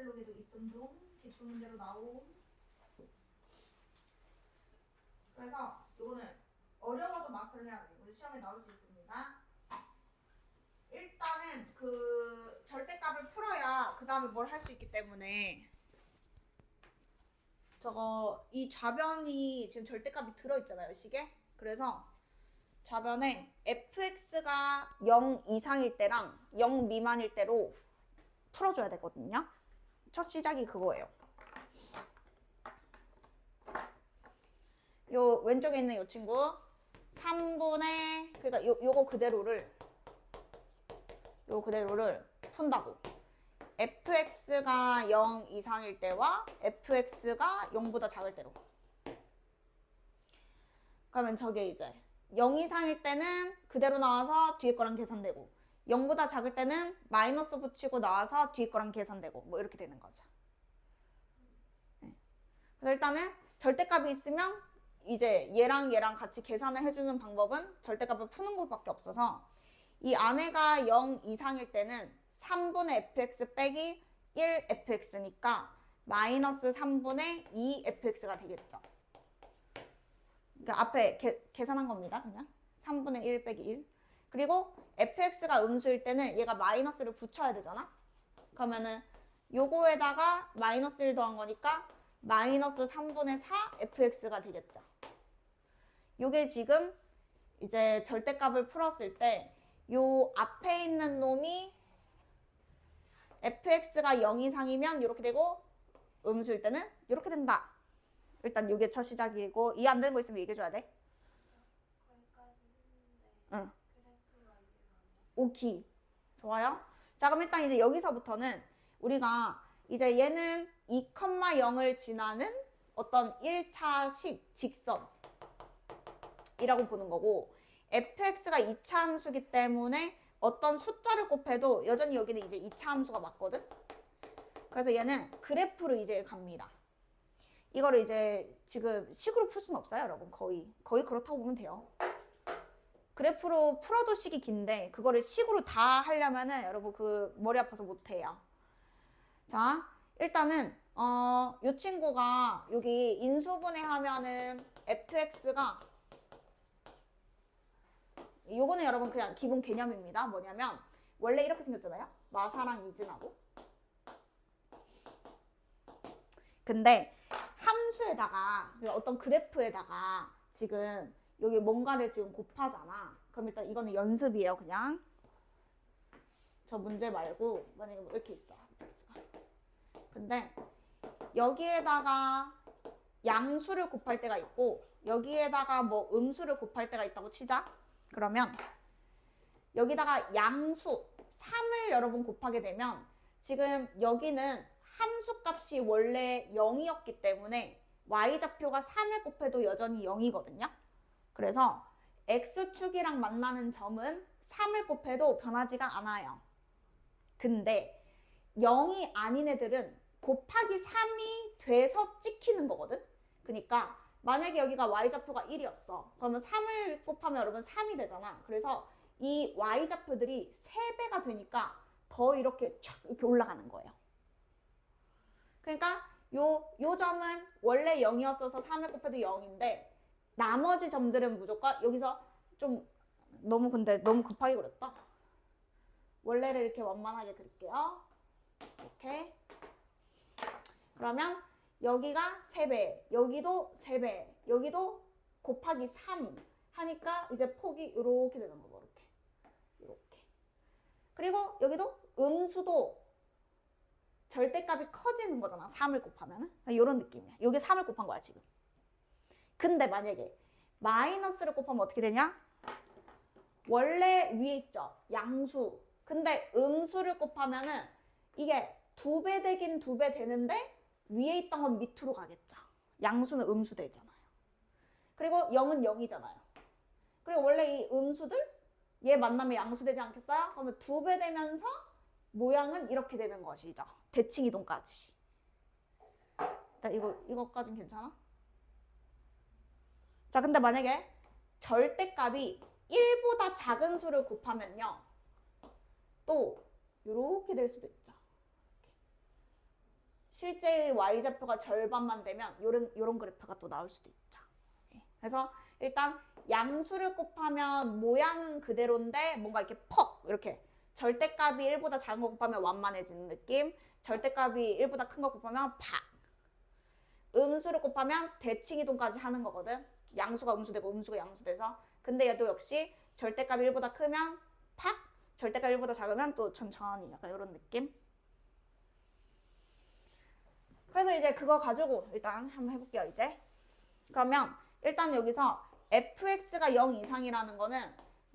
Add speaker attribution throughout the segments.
Speaker 1: 엑셀로기도 있음 둥 기출문제로 나옴. 그래서 요거는 어려워도 마스터를 해야 돼요. 시험에 나올 수 있습니다. 일단은 그 절대값을 풀어야 그 다음에 뭘 할 수 있기 때문에 저거 이 좌변이 지금 절대값이 들어있잖아요, 식에. 그래서 좌변에 fx가 0 이상일 때랑 0 미만일 때로 풀어줘야 되거든요. 첫 시작이 그거예요. 요 왼쪽에 있는 요 친구 3분의 그러니까 요거 그대로를 푼다고. fx가 0 이상일 때와 fx가 0보다 작을 때로. 그러면 저게 이제 0 이상일 때는 그대로 나와서 뒤에 거랑 계산되고 0보다 작을 때는 마이너스 붙이고 나와서 뒤에 거랑 계산되고 뭐 이렇게 되는 거죠. 네. 그래서 일단은 절대값이 있으면 이제 얘랑 같이 계산을 해주는 방법은 절대값을 푸는 것밖에 없어서 이 안에가 0 이상일 때는 3분의 fx 빼기 1 fx니까 마이너스 3분의 2 fx가 되겠죠. 그러니까 앞에 계산한 겁니다. 그냥 3분의 1 빼기 1. 그리고 fx가 음수일 때는 얘가 마이너스를 붙여야 되잖아. 그러면은 요거에다가 마이너스 1 더한 거니까 마이너스 3분의 4 fx가 되겠죠. 요게 지금 이제 절대값을 풀었을 때 요 앞에 있는 놈이 fx가 0 이상이면 이렇게 되고 음수일 때는 이렇게 된다. 일단 요게 첫 시작이고 이해 안 되는 거 있으면 얘기해줘야 돼. 응. 오키. 좋아요. 자 그럼 일단 이제 여기서부터는 우리가 이제 얘는 2,0을 지나는 어떤 1차식 직선이라고 보는 거고 fx가 2차 함수기 때문에 어떤 숫자를 곱해도 여전히 여기는 이제 2차 함수가 맞거든. 그래서 얘는 그래프로 이제 갑니다. 이거를 이제 지금 식으로 풀 수는 없어요, 여러분. 거의 그렇다고 보면 돼요. 그래프로 풀어도 식이 긴데 그거를 식으로 다 하려면은 여러분 그 머리 아파서 못 해요. 자, 일단은 요 친구가 여기 인수분해 하면은 fx가 요거는 여러분 그냥 기본 개념입니다. 뭐냐면 원래 이렇게 생겼잖아요. 마사랑 이진하고. 근데 함수에다가 어떤 그래프에다가 지금 여기 뭔가를 지금 곱하잖아. 그럼 일단 이거는 연습이에요. 그냥 저 문제 말고 만약에 뭐 이렇게 있어. 근데 여기에다가 양수를 곱할 때가 있고 여기에다가 뭐 음수를 곱할 때가 있다고 치자. 그러면 여기다가 양수 3을 여러분 곱하게 되면 지금 여기는 함수값이 원래 0이었기 때문에 y좌표가 3을 곱해도 여전히 0이거든요. 그래서 x축이랑 만나는 점은 3을 곱해도 변하지가 않아요. 근데 0이 아닌 애들은 곱하기 3이 돼서 찍히는 거거든. 그러니까 만약에 여기가 y좌표가 1이었어. 그러면 3을 곱하면 여러분 3이 되잖아. 그래서 이 y좌표들이 3배가 되니까 더 이렇게 촥 이렇게 올라가는 거예요. 그러니까 요 점은 원래 0이었어서 3을 곱해도 0인데 나머지 점들은 무조건 여기서 좀 근데 너무 급하게 그렸다. 원래를 이렇게 원만하게 그릴게요. 이렇게. 그러면 여기가 3배, 여기도 3배, 여기도 곱하기 3 하니까 이제 폭이 이렇게 되는 거고 이렇게. 그리고 여기도 음수도 절대값이 커지는 거잖아. 3을 곱하면은. 이런 느낌이야. 여기 3을 곱한 거야, 지금. 근데 만약에 마이너스를 곱하면 어떻게 되냐? 원래 위에 있죠. 양수. 근데 음수를 곱하면은 이게 2배 되긴 2배 되는데 위에 있던 건 밑으로 가겠죠. 양수는 음수 되잖아요. 그리고 0은 0이잖아요. 그리고 원래 이 음수들 얘 만나면 양수 되지 않겠어요? 그러면 2배 되면서 모양은 이렇게 되는 것이죠. 대칭 이동까지. 이거까진 괜찮아? 자, 근데 만약에 절대값이 1보다 작은 수를 곱하면요. 또 이렇게 될 수도 있죠. 실제 y좌표가 절반만 되면 요런 그래프가 또 나올 수도 있죠. 그래서 일단 양수를 곱하면 모양은 그대로인데 뭔가 이렇게 퍽 이렇게 절대값이 1보다 작은 거 곱하면 완만해지는 느낌, 절대값이 1보다 큰 거 곱하면 팍. 음수를 곱하면 대칭이동까지 하는 거거든. 양수가 음수되고 음수가 양수돼서. 근데 얘도 역시 절대값이 1보다 크면 팍, 절대값이 1보다 작으면 또 천천히 약간 이런 느낌. 그래서 이제 그거 가지고 일단 한번 해볼게요. 이제 그러면 일단 여기서 fx가 0 이상이라는 거는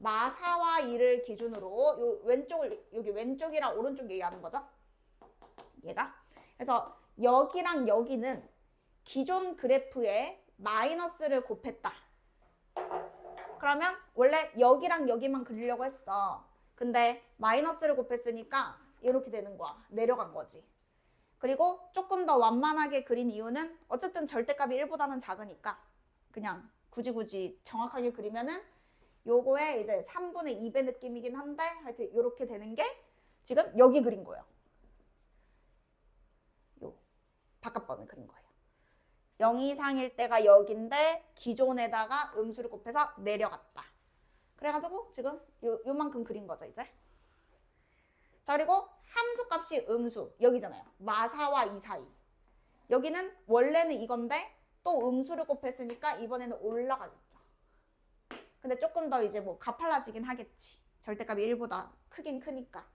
Speaker 1: 마4와 2를 기준으로 요 왼쪽을 여기 왼쪽이랑 오른쪽 얘기하는 거죠. 얘가. 그래서 여기랑 여기는 기존 그래프에 마이너스를 곱했다. 그러면 원래 여기랑 여기만 그리려고 했어. 근데 마이너스를 곱했으니까 이렇게 되는 거야. 내려간 거지. 그리고 조금 더 완만하게 그린 이유는 어쨌든 절대값이 1보다는 작으니까 그냥 굳이 정확하게 그리면은 요거에 이제 3분의 2배 느낌이긴 한데 하여튼 이렇게 되는 게 지금 여기 그린 거예요. 요 바깥번을 그린 거예요. 0 이상일 때가 여기인데 기존에다가 음수를 곱해서 내려갔다. 그래가지고 지금 요만큼 그린 거죠 이제. 자 그리고 함수값이 음수 여기잖아요. 마4와 2 사이. 여기는 원래는 이건데 또 음수를 곱했으니까 이번에는 올라가겠죠. 근데 조금 더 이제 뭐 가팔라지긴 하겠지. 절대값이 1보다 크긴 크니까.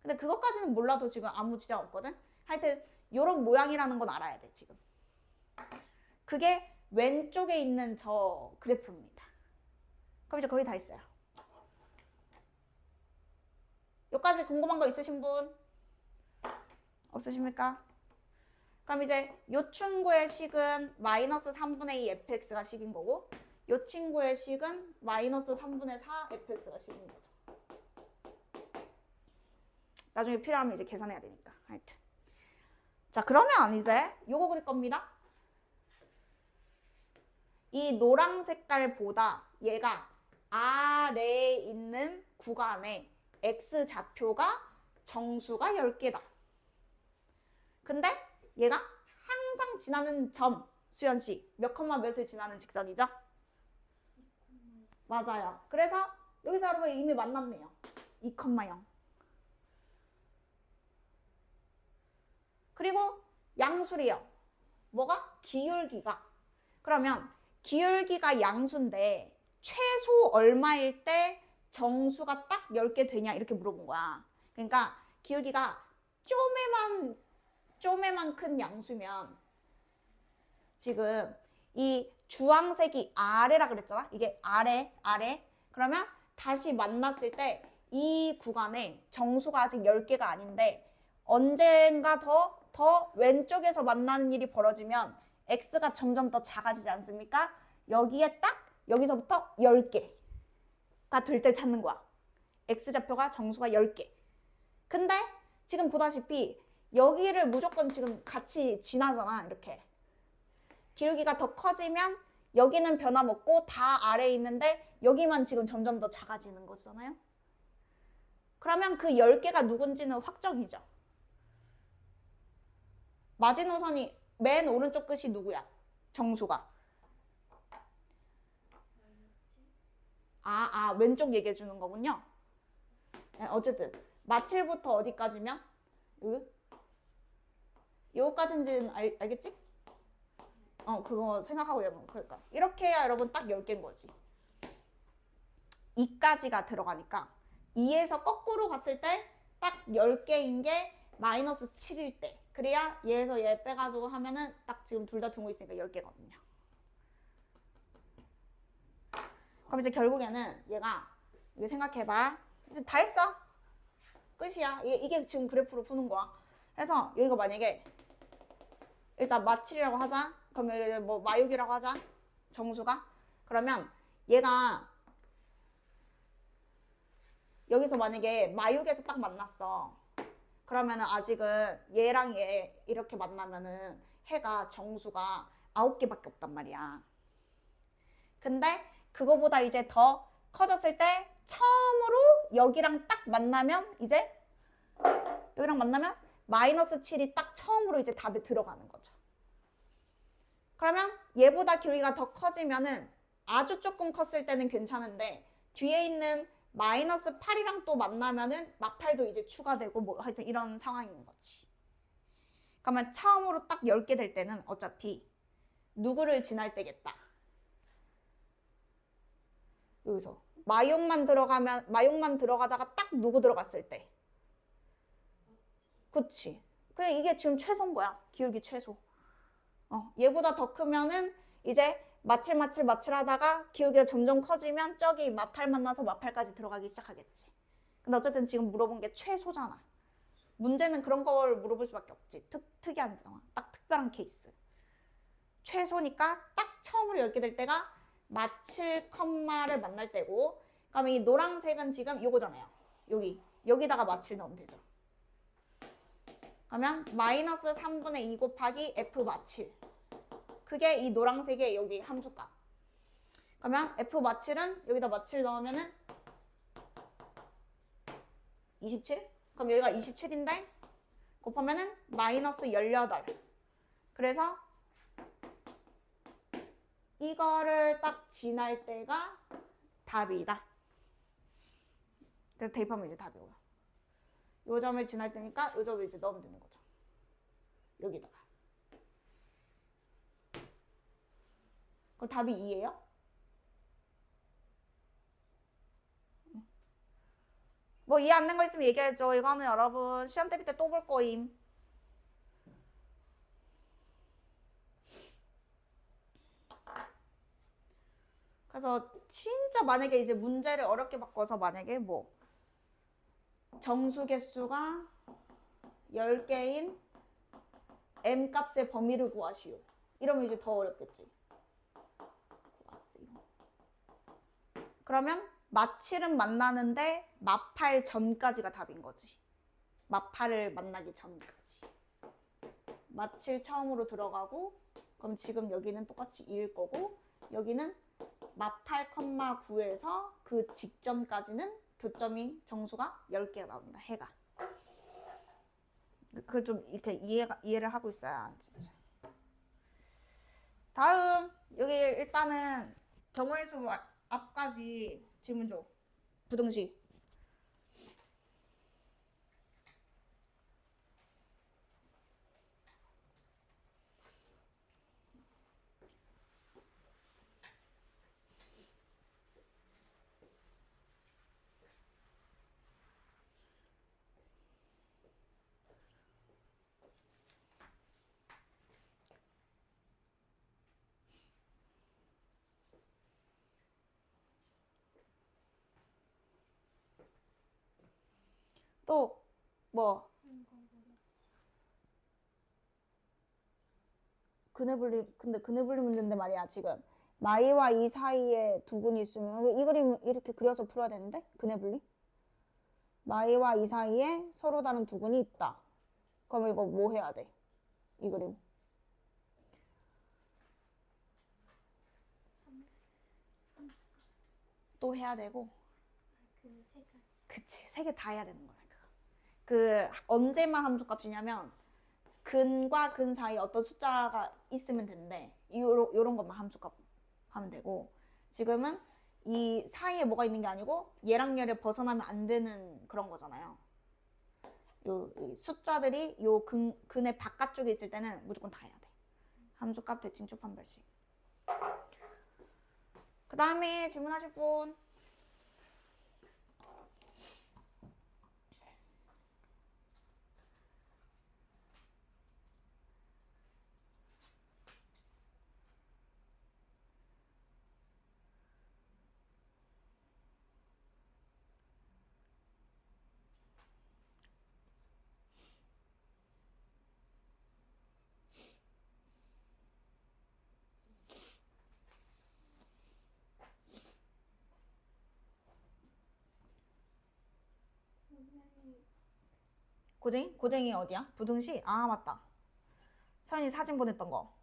Speaker 1: 근데 그것까지는 몰라도 지금 아무 지장 없거든. 하여튼 요런 모양이라는 건 알아야 돼 지금. 그게 왼쪽에 있는 저 그래프입니다. 그럼 이제 거의 다 있어요. 여기까지 궁금한 거 있으신 분? 없으십니까? 그럼 이제 요 친구의 식은 마이너스 3분의 2 fx가 식인 거고 요 친구의 식은 마이너스 3분의 4 fx가 식인 거죠. 나중에 필요하면 이제 계산해야 되니까. 하여튼. 자 그러면 이제 요거 그릴 겁니다. 이 노랑 색깔보다 얘가 아래에 있는 구간에 x좌표가 정수가 10개다. 근데 얘가 항상 지나는 점, 수연씨 몇 컴마 몇을 지나는 직선이죠? 맞아요. 그래서 여기서 여러분 이미 만났네요. 2,0. 그리고 양수리요. 뭐가? 기울기가. 그러면 기울기가 양수인데 최소 얼마일 때 정수가 딱 10개 되냐 이렇게 물어본 거야. 그러니까 기울기가 쪼매만 큰 양수면 지금 이 주황색이 아래라 그랬잖아. 이게 아래. 그러면 다시 만났을 때 이 구간에 정수가 아직 10개가 아닌데 언젠가 더 왼쪽에서 만나는 일이 벌어지면 x가 점점 더 작아지지 않습니까? 여기에 딱 여기서부터 10개가 될 때 찾는 거야. x좌표가 정수가 10개. 근데 지금 보다시피 여기를 무조건 지금 같이 지나잖아. 이렇게. 기울기가 더 커지면 여기는 변함없고 다 아래에 있는데 여기만 지금 점점 더 작아지는 거잖아요. 그러면 그 10개가 누군지는 확정이죠. 마지노선이 맨 오른쪽 끝이 누구야? 정수가. 왼쪽 얘기해 주는 거군요. 네, 어쨌든 마7부터 어디까지면? 요거까지인지는 알겠지? 그거 생각하고 여러분. 그러니까 이렇게 해야 여러분 딱 10개인 거지. 2까지가 들어가니까 2에서 거꾸로 갔을 때 딱 10개인 게 마이너스 7일 때. 그래야 얘에서 얘 빼가지고 하면은 딱 지금 둘 다 두고 있으니까 10개거든요. 그럼 이제 결국에는 얘가 이거 생각해봐. 이제 다 했어. 끝이야. 이게 지금 그래프로 푸는 거야. 그래서 여기가 만약에 일단 마7이라고 하자. 그러면 여기 뭐 마6이라고 하자. 정수가. 그러면 얘가 여기서 만약에 마6에서 딱 만났어. 그러면은 아직은 얘랑 얘 이렇게 만나면은 해가 정수가 9개밖에 없단 말이야. 근데 그거보다 이제 더 커졌을 때 처음으로 여기랑 딱 만나면 이제 여기랑 만나면 마이너스 7이 딱 처음으로 이제 답에 들어가는 거죠. 그러면 얘보다 길이가 더 커지면은 아주 조금 컸을 때는 괜찮은데 뒤에 있는 마이너스 8이랑 또 만나면은 마팔도 이제 추가되고 뭐 하여튼 이런 상황인 거지. 그러면 처음으로 딱 10개 될 때는 어차피 누구를 지날 때겠다. 여기서 마용만 들어가다가 딱 누구 들어갔을 때. 그치. 그냥 이게 지금 최소인 거야. 기울기 최소. 얘보다 더 크면은 이제 마칠 하다가 기울기가 점점 커지면 저기 마팔 만나서 마팔까지 들어가기 시작하겠지. 근데 어쨌든 지금 물어본 게 최소잖아. 문제는 그런 걸 물어볼 수밖에 없지. 특이한 상황. 딱 특별한 케이스. 최소니까 딱 처음으로 10개 될 때가 마칠 컴마를 만날 때고, 그러면 이 노란색은 지금 요거잖아요. 여기다가 마칠 넣으면 되죠. 그러면 마이너스 3분의 2 곱하기 f 마칠. 그게 이 노란색의 여기 함수값. 그러면 f 마칠은 여기다 마칠 넣으면은 27? 그럼 여기가 27인데 곱하면은 마이너스 18. 그래서 이거를 딱 지날 때가 답이다. 그래서 대입하면 이제 답이고요. 요 점을 지날 때니까 요 점을 이제 넣으면 되는 거죠. 여기다가. 그럼 답이 2예요? 뭐 이해 안 된 거 있으면 얘기해줘. 이거는 여러분 시험 대비 때 또 볼 거임. 그래서 진짜 만약에 이제 문제를 어렵게 바꿔서 만약에 뭐 정수 개수가 10개인 m 값의 범위를 구하시오. 이러면 이제 더 어렵겠지. 구하세요. 그러면 마칠은 만나는데 마팔 전까지가 답인 거지. 마팔을 만나기 전까지. 마칠 처음으로 들어가고, 그럼 지금 여기는 똑같이 2일 거고, 여기는 마팔, 9에서 그 직전까지는 교점이 정수가 10개가 나옵니다. 해가. 그걸 좀 이렇게 이해를 하고 있어야 진짜. 다음 여기 일단은 경우의 수 앞까지 질문 줘. 부등식. 또 뭐 근데 근해 분리 문제인데 말이야. 지금 마이와 이 사이에 두근이 있으면 이 그림 이렇게 그려서 풀어야 되는데. 근해 분리 마이와 이 사이에 서로 다른 두근이 있다. 그럼 이거 뭐 해야 돼? 이 그림 또 해야 되고. 그치, 세 개 다 해야 되는 거야. 그 언제만 함수값이냐면 근과 근 사이에 어떤 숫자가 있으면 되는데 요런 것만 함수값 하면 되고, 지금은 이 사이에 뭐가 있는 게 아니고 얘랑 얘를 벗어나면 안 되는 그런 거잖아요. 이 숫자들이 요 근의 바깥쪽에 있을 때는 무조건 다 해야 돼. 함수값 대칭축 판별식. 그 다음에 질문하실 분. 고쟁이? 고쟁이 어디야? 부등시? 아 맞다. 서연이 사진 보냈던 거.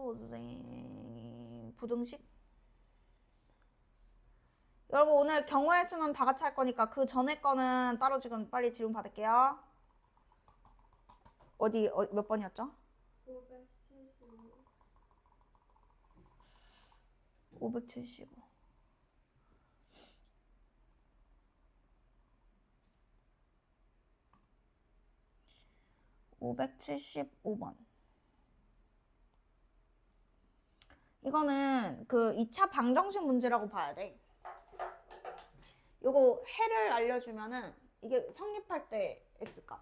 Speaker 1: 고쟁이 부등식? 여러분 오늘 경우의 수는 다 같이 할 거니까 그 전에 거는 따로 지금 빨리 질문 받을게요. 몇 번이었죠?
Speaker 2: 575.
Speaker 1: 575. 575번. 이거는 그 2차 방정식 문제라고 봐야 돼. 요거 해를 알려주면은 이게 성립할 때 x값.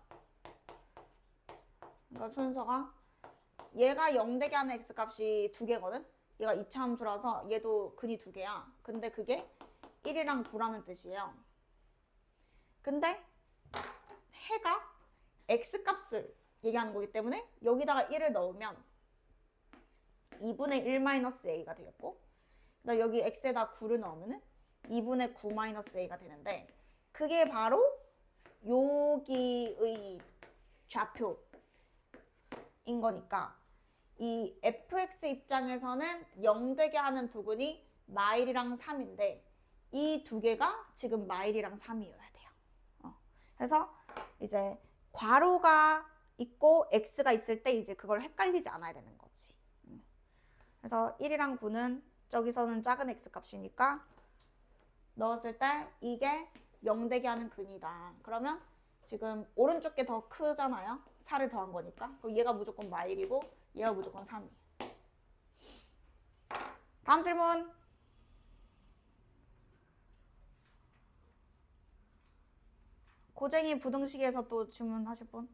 Speaker 1: 그러니까 순서가 얘가 0 되게 하는 x값이 2개거든? 얘가 2차 함수라서 얘도 근이 2개야. 근데 그게 1이랑 9라는 뜻이에요. 근데 해가 x값을 얘기하는 거기 때문에 여기다가 1을 넣으면 2분의 1-a가 되겠고, 그다음 여기 x에다 9를 넣으면은 2분의 9-a가 되는데, 그게 바로 여기의 좌표인 거니까 이 fx 입장에서는 0 되게 하는 두근이 마일이랑 3인데 이 두 개가 지금 마일이랑 3이어야 돼요. 그래서 이제 괄호가 있고 x가 있을 때 이제 그걸 헷갈리지 않아야 되는 거지. 그래서 1이랑 9는 저기서는 작은 x 값이니까 넣었을 때 이게 0 되게 하는 근이다. 그러면 지금 오른쪽 게 더 크잖아요. 4를 더한 거니까. 그럼 얘가 무조건 마일이고 얘가 무조건 3이에요. 다음 질문. 고쟁이 부등식에서 또 질문하실 분?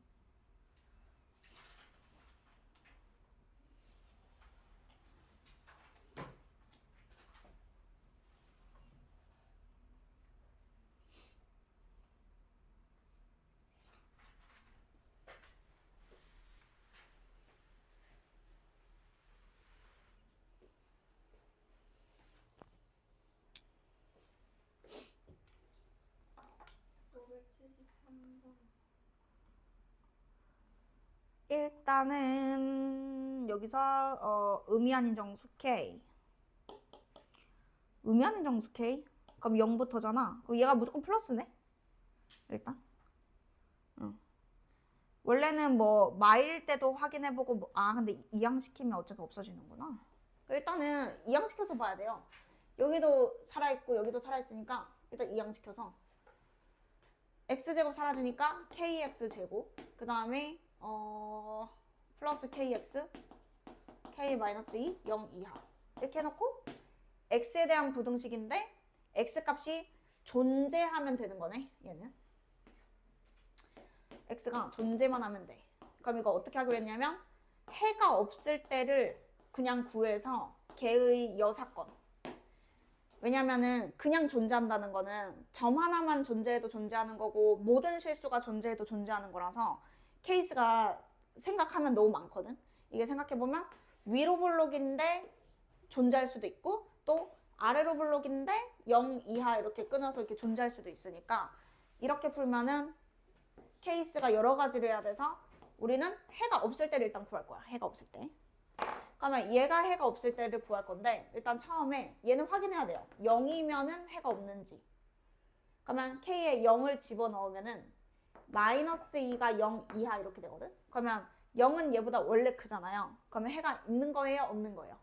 Speaker 1: 일단은 여기서 의미 아닌 정수 K. 의미 아닌 정수 K? 그럼 0부터잖아. 그럼 얘가 무조건 플러스네? 일단. 원래는 뭐 마일 때도 확인해보고 근데 이항시키면 어차피 없어지는구나. 일단은 이항시켜서 봐야 돼요. 여기도 살아있고 여기도 살아있으니까 일단 이항시켜서 x제곱 사라지니까 kx제곱, 그 다음에 플러스 kx, k-2, 0 이하 이렇게 해놓고 x에 대한 부등식인데 x값이 존재하면 되는 거네. 얘는 x가 존재만 하면 돼. 그럼 이거 어떻게 하기로 했냐면 해가 없을 때를 그냥 구해서 걔의 여사건. 왜냐면은 그냥 존재한다는 거는 점 하나만 존재해도 존재하는 거고 모든 실수가 존재해도 존재하는 거라서 케이스가 생각하면 너무 많거든. 이게 생각해보면 위로 블록인데 존재할 수도 있고 또 아래로 블록인데 0 이하 이렇게 끊어서 이렇게 존재할 수도 있으니까 이렇게 풀면은 케이스가 여러 가지로 해야 돼서 우리는 해가 없을 때를 일단 구할 거야. 해가 없을 때. 그러면 얘가 해가 없을 때를 구할 건데 일단 처음에 얘는 확인해야 돼요. 0이면은 해가 없는지. 그러면 K에 0을 집어넣으면은 마이너스 2가 0 이하 이렇게 되거든. 그러면 0은 얘보다 원래 크잖아요. 그러면 해가 있는 거예요? 없는 거예요?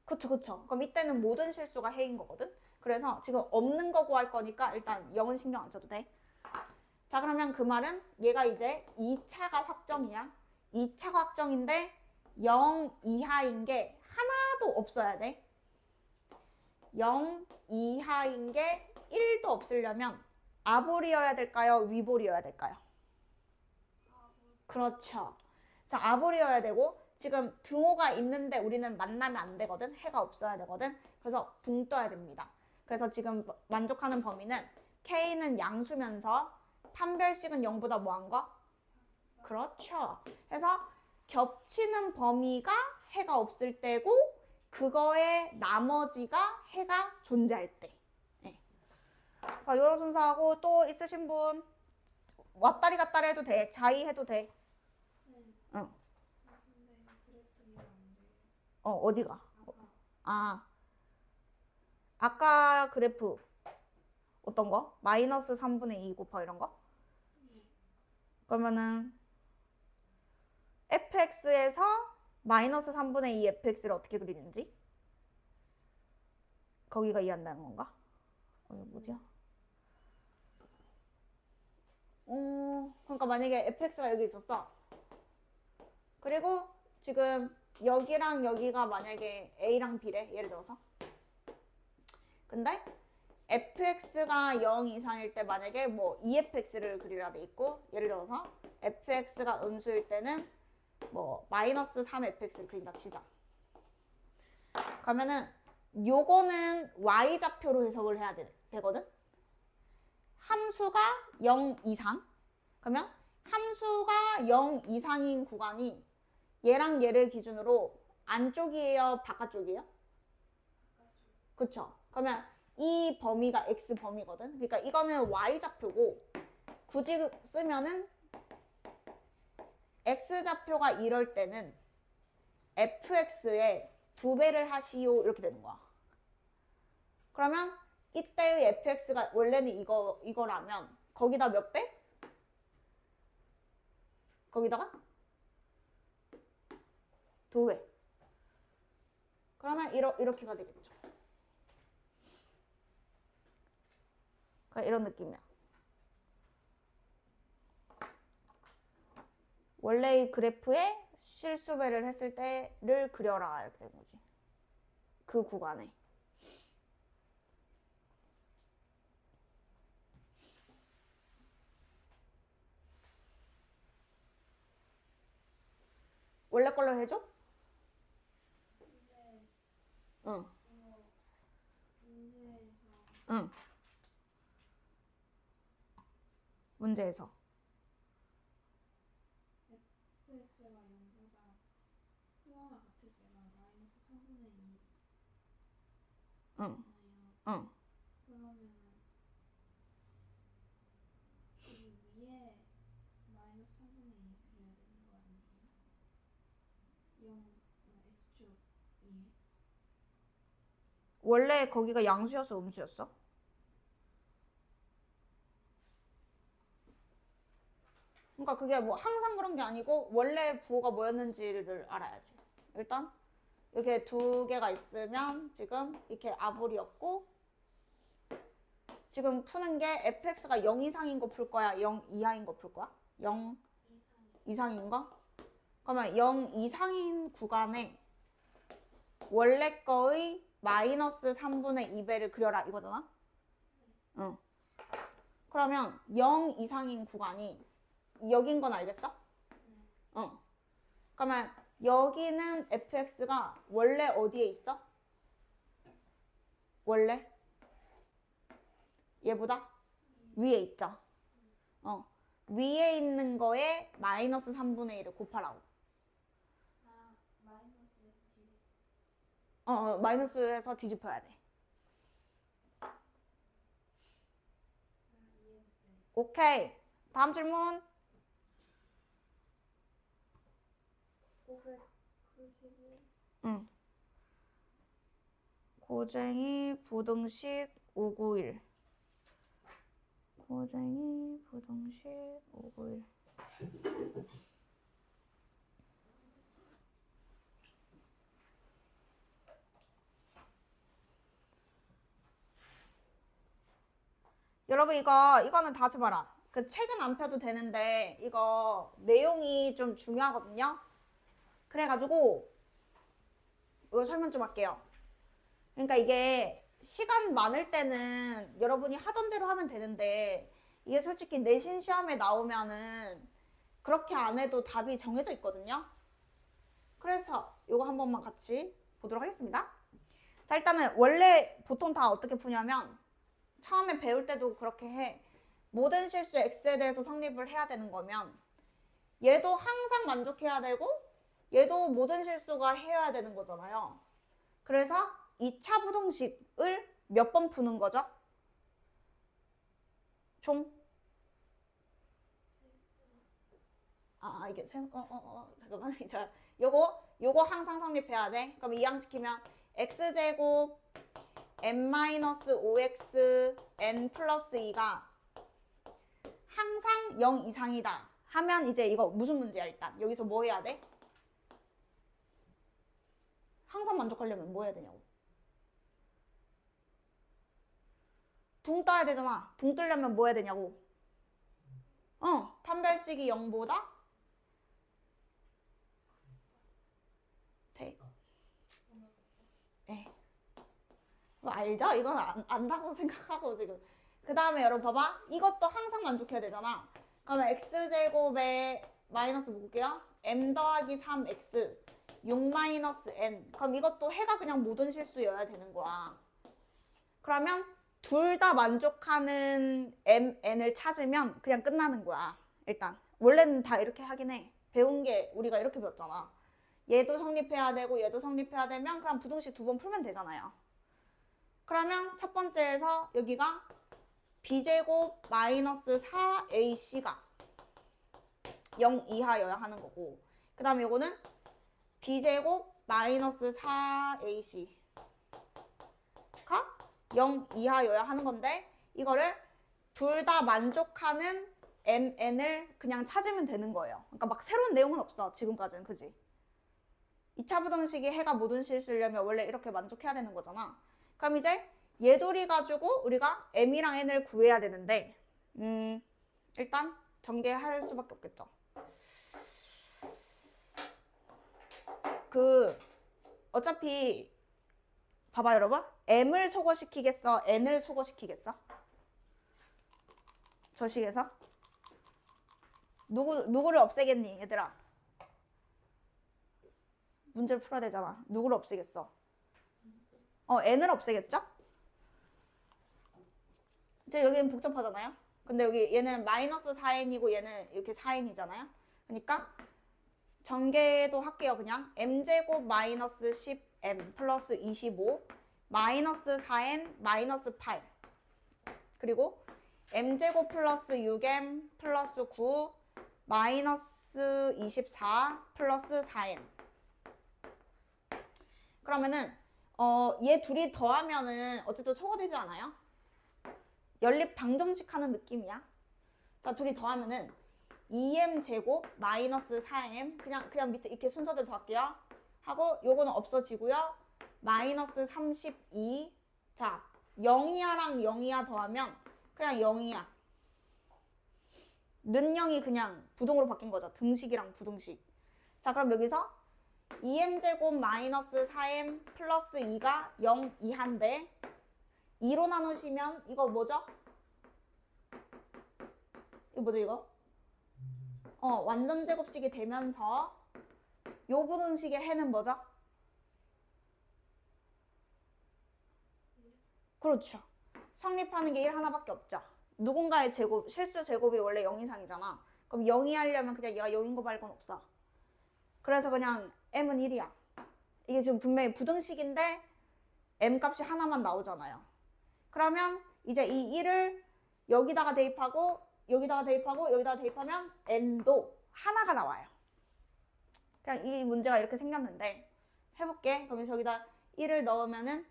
Speaker 1: 그쵸. 그럼 이때는 모든 실수가 해인 거거든. 그래서 지금 없는 거 구할 거니까 일단 0은 신경 안 써도 돼. 자, 그러면 그 말은 얘가 이제 2차가 확정이야. 2차가 확정인데 0 이하인 게 하나도 없어야 돼. 0 이하인 게 1도 없으려면 아볼이어야 될까요? 위볼이어야 될까요? 그렇죠. 자, 아볼이어야 되고 지금 등호가 있는데 우리는 만나면 안 되거든. 해가 없어야 되거든. 그래서 붕 떠야 됩니다. 그래서 지금 만족하는 범위는 K는 양수면서 판별식은 0보다 뭐한 거? 그렇죠. 그래서 겹치는 범위가 해가 없을 때고 그거의 나머지가 해가 존재할 때. 네. 자, 이런 순서하고 또 있으신 분 왔다리 갔다리 해도 돼. 자의 해도 돼.
Speaker 2: 네.
Speaker 1: 응.
Speaker 2: 근데 그랬더니 안 돼.
Speaker 1: 어디가? 아, 아까 그래프 어떤 거? 마이너스 3분의 2 곱하기 이런 거? 그러면은 fx에서 마이너스 3분의 2 fx를 어떻게 그리는지? 거기가 이해한다는 건가? 뭐지요? 그러니까 만약에 fx가 여기 있었어. 그리고 지금 여기랑 여기가 만약에 a랑 b래. 예를 들어서. 근데 fx가 0 이상일 때 만약에 뭐 2fx를 그리라 돼 있고, 예를 들어서 fx가 음수일 때는 뭐 마이너스 3fx를 그린다 치자. 그러면은 요거는 y좌표로 해석을 해야 되거든. 함수가 0 이상. 그러면 함수가 0 이상인 구간이 얘랑 얘를 기준으로 안쪽이에요, 바깥쪽이에요? 그쵸? 그러면 이 범위가 x 범위거든. 그러니까 이거는 y좌표고, 굳이 쓰면은 x좌표가 이럴 때는 fx의 2배를 하시오 이렇게 되는 거야. 그러면 이때의 fx가 원래는 이거라면 거기다 몇 배? 거기다가 2배. 그러면 이렇게가 되겠죠. 그러니까 이런 느낌이야. 원래의 그래프에 실수배를 했을 때를 그려라 이렇게 되는 거지. 그 구간에. 원래 걸로 해줘?
Speaker 2: 근데
Speaker 1: 응.
Speaker 2: 이거 문제에서
Speaker 1: 응. 문제에서.
Speaker 2: fx가 0보다 크거나 같을 때가 마이너스 3분의 2
Speaker 1: 응.
Speaker 2: 잖아요.
Speaker 1: 응.
Speaker 2: 그러면은 이 위에 마이너스 3분의 2 그려야 되는 거 아니에요? 0, x축 위에.
Speaker 1: 원래 거기가 양수였어, 음수였어? 그러니까 그게 뭐 항상 그런 게 아니고 원래 부호가 뭐였는지를 알아야지. 일단 이렇게 두 개가 있으면 지금 이렇게 아볼이었고, 지금 푸는 게 fx가 0 이상인 거 풀 거야? 0 이하인 거 풀 거야? 0 이상인 거? 그러면 0 이상인 구간에 원래 거의 마이너스 3분의 2배를 그려라 이거잖아? 응. 그러면 0 이상인 구간이 여긴 건 알겠어? 응. 그러면 여기는 fx가 원래 어디에 있어? 원래? 얘보다? 위에 있죠? 위에 있는 거에 마이너스 3분의 1을 곱하라고.
Speaker 2: 아, 마이너스에서 뒤에.
Speaker 1: 마이너스에서 뒤집어야 돼.
Speaker 2: 이해했어요.
Speaker 1: 오케이. 다음 질문.
Speaker 2: 591.
Speaker 1: 응. 고쟁이 부등식 591. 고쟁이 부등식 591. 여러분 이거는 다 줘봐라. 그 책은 안 펴도 되는데 이거 내용이 좀 중요하거든요. 그래가지고 이거 설명 좀 할게요. 그러니까 이게 시간 많을 때는 여러분이 하던 대로 하면 되는데, 이게 솔직히 내신 시험에 나오면은 그렇게 안 해도 답이 정해져 있거든요. 그래서 이거 한 번만 같이 보도록 하겠습니다. 자, 일단은 원래 보통 다 어떻게 푸냐면 처음에 배울 때도 그렇게 해. 모든 실수 x에 대해서 성립을 해야 되는 거면 얘도 항상 만족해야 되고 얘도 모든 실수가 해야 되는 거잖아요. 그래서 2차 부등식을 몇 번 푸는 거죠? 총? 이게 잠깐만. 자, 요거 항상 성립해야 돼. 그럼 이항시키면 x제곱 n-5x n 플러스 2가 항상 0 이상이다 하면 이제 이거 무슨 문제야 일단. 여기서 뭐 해야 돼? 항상 만족하려면 뭐 해야 되냐고. 붕 떠야 되잖아. 붕 뜨려면 뭐 해야 되냐고. 판별식이 0보다 돼. 네. 이거 알죠? 이건 안다고 생각하고 지금. 그 다음에 여러분 봐봐. 이것도 항상 만족해야 되잖아. 그러면 x제곱에 마이너스 볼게요. m 더하기 3x 6 마이너스 n. 그럼 이것도 해가 그냥 모든 실수여야 되는 거야. 그러면 둘 다 만족하는 n을 찾으면 그냥 끝나는 거야. 일단 원래는 다 이렇게 하긴 해. 배운 게 우리가 이렇게 배웠잖아. 얘도 성립해야 되고 얘도 성립해야 되면 그냥 부등식 2번 풀면 되잖아요. 그러면 첫 번째에서 여기가 b제곱 마이너스 4ac가 0 이하여야 하는 거고, 그 다음에 요거는 b제곱 마이너스 4ac가 0 이하여야 하는 건데, 이거를 둘 다 만족하는 mn을 그냥 찾으면 되는 거예요. 그러니까 막 새로운 내용은 없어 지금까지는. 그지? 2차 부등식이 해가 모든 실수려면 원래 이렇게 만족해야 되는 거잖아. 그럼 이제 얘 둘이 가지고 우리가 m이랑 n을 구해야 되는데 일단 전개할 수밖에 없겠죠. 어차피 봐봐 여러분. m을 소거시키겠어? n을 소거시키겠어? 저 식에서? 누구를 없애겠니 얘들아? 문제를 풀어야 되잖아. 누구를 없애겠어? n을 없애겠죠? 이제 여기는 복잡하잖아요. 근데 여기 얘는 마이너스 4n이고 얘는 이렇게 4n이잖아요. 그러니까 전개도 할게요. 그냥 m제곱 마이너스 10m 플러스 25 마이너스 4n 마이너스 8 그리고 m제곱 플러스 6m 플러스 9 마이너스 24 플러스 4n. 그러면은 얘 둘이 더하면은 어쨌든 소거되지 않아요? 연립 방정식 하는 느낌이야. 자, 둘이 더하면은 2m 제곱 마이너스 4m 그냥 밑에 이렇게 순서대로 더할게요. 하고 요거는 없어지고요. 마이너스 32. 자, 0이하랑 0이하 더하면 그냥 0이야. 는 0이 그냥 부동으로 바뀐 거죠. 등식이랑 부등식. 자, 그럼 여기서 2m 제곱 마이너스 4m 플러스 2가 0 이하인데 2로 나누시면 이거 뭐죠? 이거 뭐죠 이거? 완전 제곱식이 되면서 요 부등식의 해는 뭐죠? 그렇죠. 성립하는 게 1 하나밖에 없죠. 누군가의 제곱, 실수 제곱이 원래 0 이상이잖아. 그럼 0이 하려면 그냥 얘가 0인 거 말고는 없어. 그래서 그냥 m은 1이야. 이게 지금 분명히 부등식인데 m 값이 하나만 나오잖아요. 그러면 이제 이 1을 여기다가 대입하고 여기다가 대입하고 여기다가 대입하면 n도 하나가 나와요. 그냥 이 문제가 이렇게 생겼는데 해볼게. 그러면 저기다 1을 넣으면은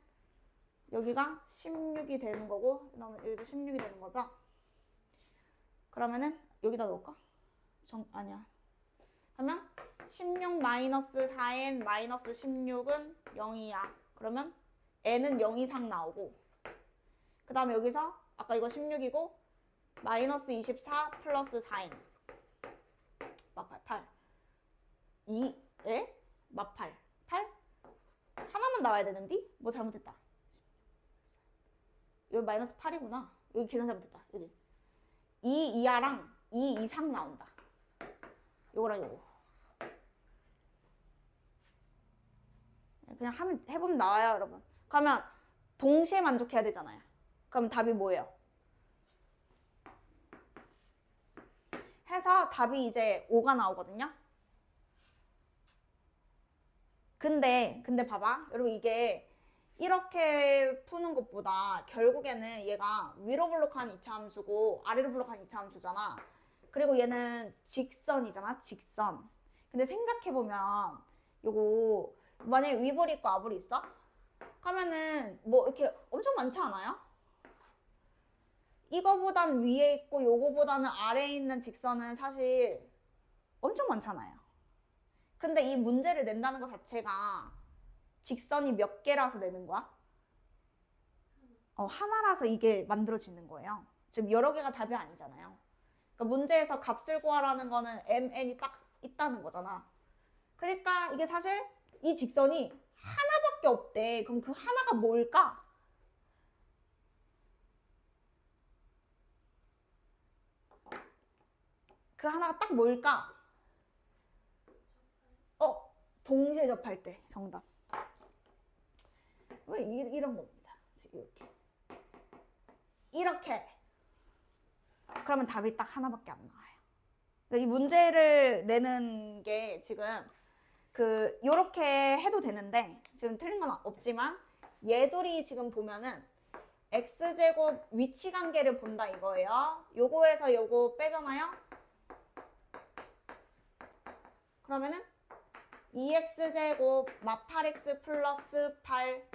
Speaker 1: 여기가 16이 되는 거고 그다음에 여기도 16이 되는 거죠. 그러면은 여기다 넣을까? 아니야. 그러면 16 마이너스 4n 마이너스 16은 0이야. 그러면 n은 0 이상 나오고 그 다음에 여기서 아까 이거 16이고 마이너스 24 플러스 4n 막 8 2에 막 8 하나만 나와야 되는데? 뭐 잘못했다. 여기 마이너스 8이구나. 여기 계산 잘못했다. 여기 2 이하랑 2 이상 나온다. 요거랑 요거 그냥 해보면 나와요 여러분. 그러면 동시에 만족해야 되잖아요. 그럼 답이 뭐예요? 해서 답이 이제 5가 나오거든요. 근데 봐봐 여러분, 이게 이렇게 푸는 것보다 결국에는 얘가 위로 블록한 2차 함수고 아래로 블록한 2차 함수잖아. 그리고 얘는 직선이잖아. 직선. 근데 생각해보면 요거 만약에 위볼이 있고 아볼이 있어? 하면은 뭐 이렇게 엄청 많지 않아요? 이거보단 위에 있고 요거보다는 아래에 있는 직선은 사실 엄청 많잖아요. 근데 이 문제를 낸다는 것 자체가 직선이 몇 개라서 내는 거야? 하나라서 이게 만들어지는 거예요. 지금 여러 개가 답이 아니잖아요. 그러니까 문제에서 값을 구하라는 거는 mn이 딱 있다는 거잖아. 그러니까 이게 사실 이 직선이 하나밖에 없대. 그럼 그 하나가 뭘까? 그 하나가 딱 뭘까? 동시에 접할 때 정답. 왜 이런 겁니다. 이렇게. 그러면 답이 딱 하나밖에 안 나와요. 그러니까 이 문제를 내는 게 지금 요렇게 해도 되는데 지금 틀린 건 없지만 얘들이 지금 보면은 x제곱 위치 관계를 본다 이거예요. 요거에서 요거 빼잖아요. 그러면은 2x제곱 마 8x 플러스 8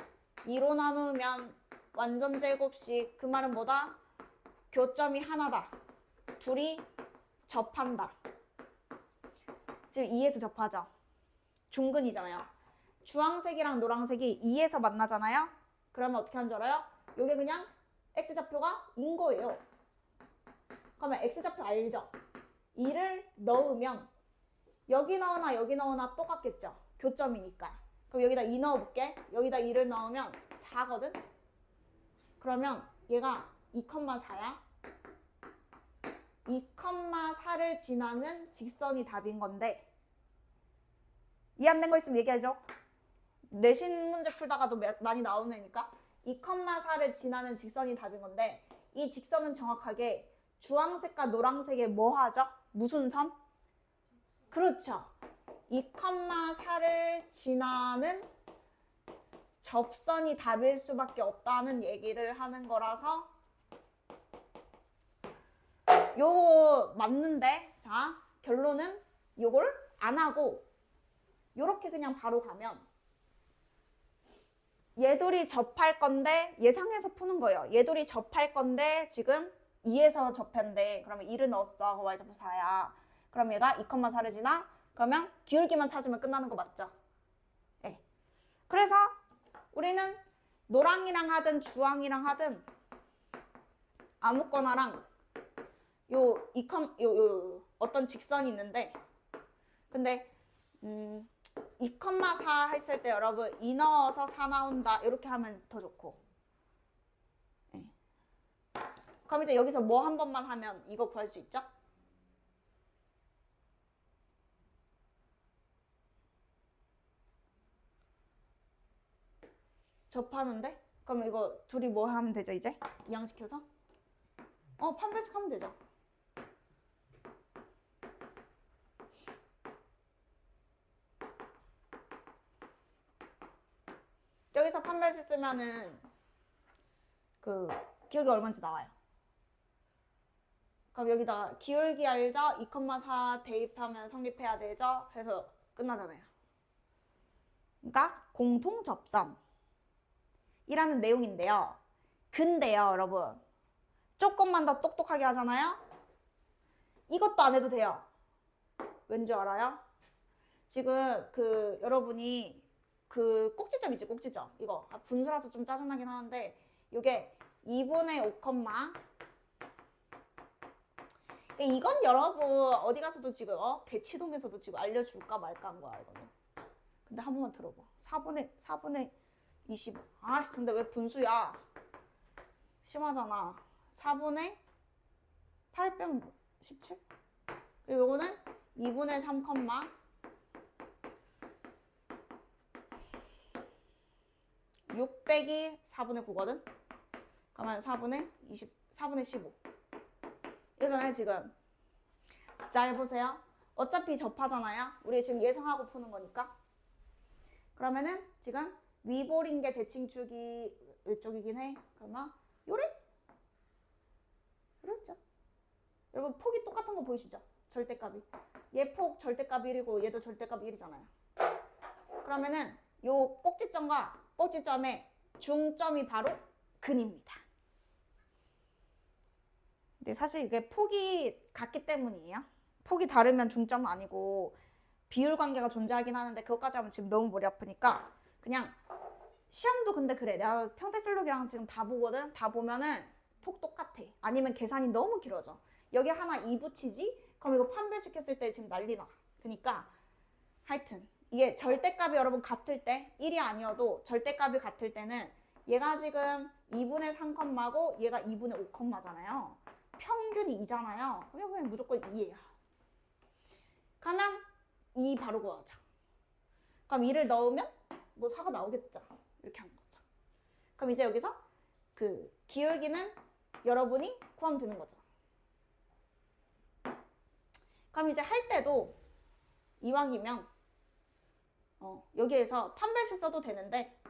Speaker 1: 2로 나누면 완전 제곱씩. 그 말은 뭐다? 교점이 하나다. 둘이 접한다. 지금 2에서 접하죠. 중근이잖아요. 주황색이랑 노란색이 2에서 만나잖아요. 그러면 어떻게 하는 줄 알아요? 요게 그냥 x좌표가 인 거예요. 그러면 x좌표 알죠? 2를 넣으면 여기 넣으나 여기 넣으나 똑같겠죠. 교점이니까. 그럼 여기다 2 넣어볼게. 여기다 2를 넣으면 4거든. 그러면 얘가 2,4야. 2,4를 지나는 직선이 답인 건데 이해 안 된 거 있으면 얘기하죠. 내신 문제 풀다가도 많이 나오는 애니까 2,4를 지나는 직선이 답인 건데 이 직선은 정확하게 주황색과 노란색에 뭐 하죠? 무슨 선? 그렇죠. 2,4를 지나는 접선이 답일 수밖에 없다는 얘기를 하는 거라서 요거 맞는데 자 결론은 요걸 안 하고 요렇게 그냥 바로 가면 얘들이 접할 건데 예상해서 푸는 거예요. 얘들이 접할 건데 지금 2에서 접한대. 그러면 2를 넣었어. y좌표 4야. 그럼 얘가 2,4를 지나? 그러면 기울기만 찾으면 끝나는 거 맞죠? 네. 그래서 우리는 노랑이랑 하든 주황이랑 하든 아무거나랑 요 어떤 직선이 있는데 근데 2,4 했을 때 여러분 2 넣어서 4 나온다 이렇게 하면 더 좋고 네. 그럼 이제 여기서 뭐 한 번만 하면 이거 구할 수 있죠? 접하는데? 그럼 이거 둘이 뭐 하면 되죠 이제? 이항시켜서? 판별식 하면 되죠. 여기서 판별식 쓰면은 기울기 얼마인지 나와요. 그럼 여기다 기울기 알죠? 2,4 대입하면 성립해야 되죠? 해서 끝나잖아요. 그러니까 공통접선이라는 내용인데요. 근데요 여러분 조금만 더 똑똑하게 하잖아요. 이것도 안 해도 돼요. 왠 줄 알아요? 지금 여러분이 꼭지점 있지 꼭지점 이거 분수라서 좀 짜증나긴 하는데 이게 2분의 5, 이건 여러분 어디 가서도 지금 대치동에서도 지금 알려줄까 말까 한 거야 이거는. 근데 한 번만 들어봐. 4분의 25. 근데 왜 분수야? 심하잖아. 4분의 8 빼면 17? 그리고 이거는 2분의 3, 6 빼기 4분의 9거든? 그러면 4분의 15. 이거잖아요, 지금. 잘 보세요. 어차피 접하잖아요. 우리 지금 예상하고 푸는 거니까. 그러면은 지금 위볼인 게 대칭축이 이쪽이긴 해. 그러면 요래? 그렇죠. 여러분 폭이 똑같은 거 보이시죠? 절대값이. 얘 폭 절대값 1이고 얘도 절대값 1이잖아요. 그러면은 요 꼭지점과 꼭지점의 중점이 바로 근입니다. 근데 사실 이게 폭이 같기 때문이에요. 폭이 다르면 중점 아니고 비율 관계가 존재하긴 하는데 그것까지 하면 지금 너무 머리 아프니까 그냥 시험도 근데 그래. 내가 평택슬록이랑 지금 다 보거든. 다 보면은 폭 똑같아. 아니면 계산이 너무 길어져. 여기 하나 2 붙이지? 그럼 이거 판별시켰을 때 지금 난리 나. 그러니까 하여튼 이게 절대값이 여러분 같을 때 1이 아니어도 절대값이 같을 때는 얘가 지금 2분의 3컴마고 얘가 2분의 5컴마잖아요. 평균이 2잖아요. 그냥 무조건 2예요. 그러면 2 바로 구하자. 그럼 2를 넣으면 뭐 4가 나오겠죠. 이렇게 하는 거죠. 그럼 이제 여기서 그 기울기는 여러분이 구하면 되는 거죠. 그럼 이제 할 때도 이왕이면 여기에서 판별식 써도 되는데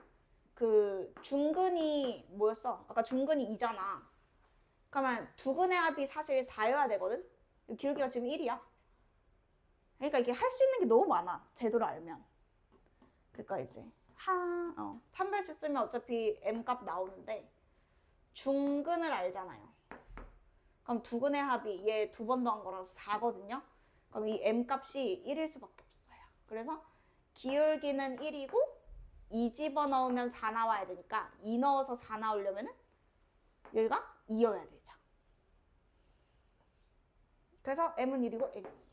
Speaker 1: 그 중근이 뭐였어? 아까 중근이 2잖아. 그러면 두 근의 합이 사실 4여야 되거든? 기울기가 지금 1이야. 그러니까 이게 할 수 있는 게 너무 많아. 제도를 알면. 그러니까 이제 판별식 쓰면 어차피 m값 나오는데 중근을 알잖아요. 그럼 두 근의 합이 얘 두 번 더한 거라서 4거든요. 그럼 이 m값이 1일 수밖에 없어요. 그래서 기울기는 1이고 2 집어넣으면 4 나와야 되니까 2 넣어서 4 나오려면은 여기가 2여야 되죠. 그래서 m은 1이고 n은 2야.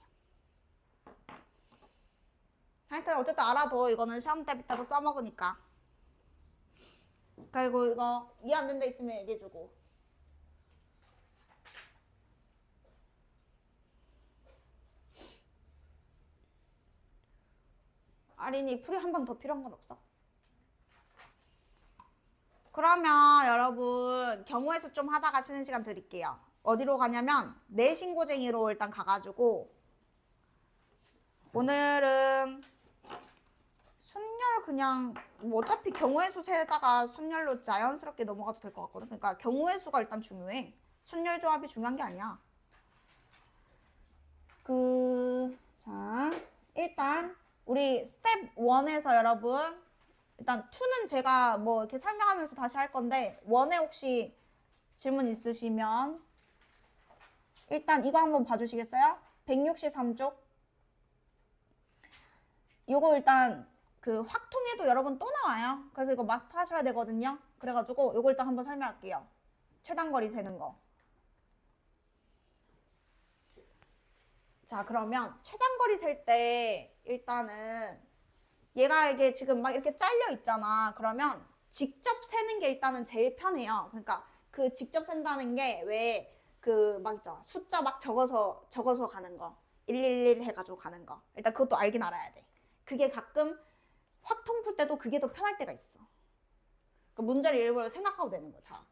Speaker 1: 하여튼 어쨌든 알아둬. 이거는 시험 때부터도 써먹으니까. 그리고 이거 이해 안 된다 있으면 얘기해주고. 아린이 풀이 한 번 더 필요한 건 없어? 그러면 여러분 경우의 수 좀 하다가 쉬는 시간 드릴게요. 어디로 가냐면 내신고쟁이로 일단 가가지고 오늘은 순열 그냥 뭐 어차피 경우의 수 세다가 순열로 자연스럽게 넘어가도 될 것 같거든. 그러니까 경우의 수가 일단 중요해. 순열 조합이 중요한 게 아니야. 자 일단 우리 스텝 1에서 여러분 일단 2는 제가 뭐 이렇게 설명하면서 다시 할 건데 1에 혹시 질문 있으시면 일단 이거 한번 봐주시겠어요? 163쪽 요거 일단 그 확통에도 여러분 또 나와요. 그래서 이거 마스터 하셔야 되거든요. 그래가지고 요거 일단 한번 설명할게요. 최단거리 세는 거. 자 그러면 최단거리 셀 때 일단은 얘가 이게 지금 막 이렇게 잘려 있잖아. 그러면 직접 세는 게 일단은 제일 편해요. 그러니까 그 직접 센다는 게 왜 그 막 있잖아. 숫자 막 적어서 가는 거. 111 해가지고 가는 거. 일단 그것도 알긴 알아야 돼. 그게 가끔 확통 풀 때도 그게 더 편할 때가 있어. 그 문제를 일부러 생각하고 되는 거. 자,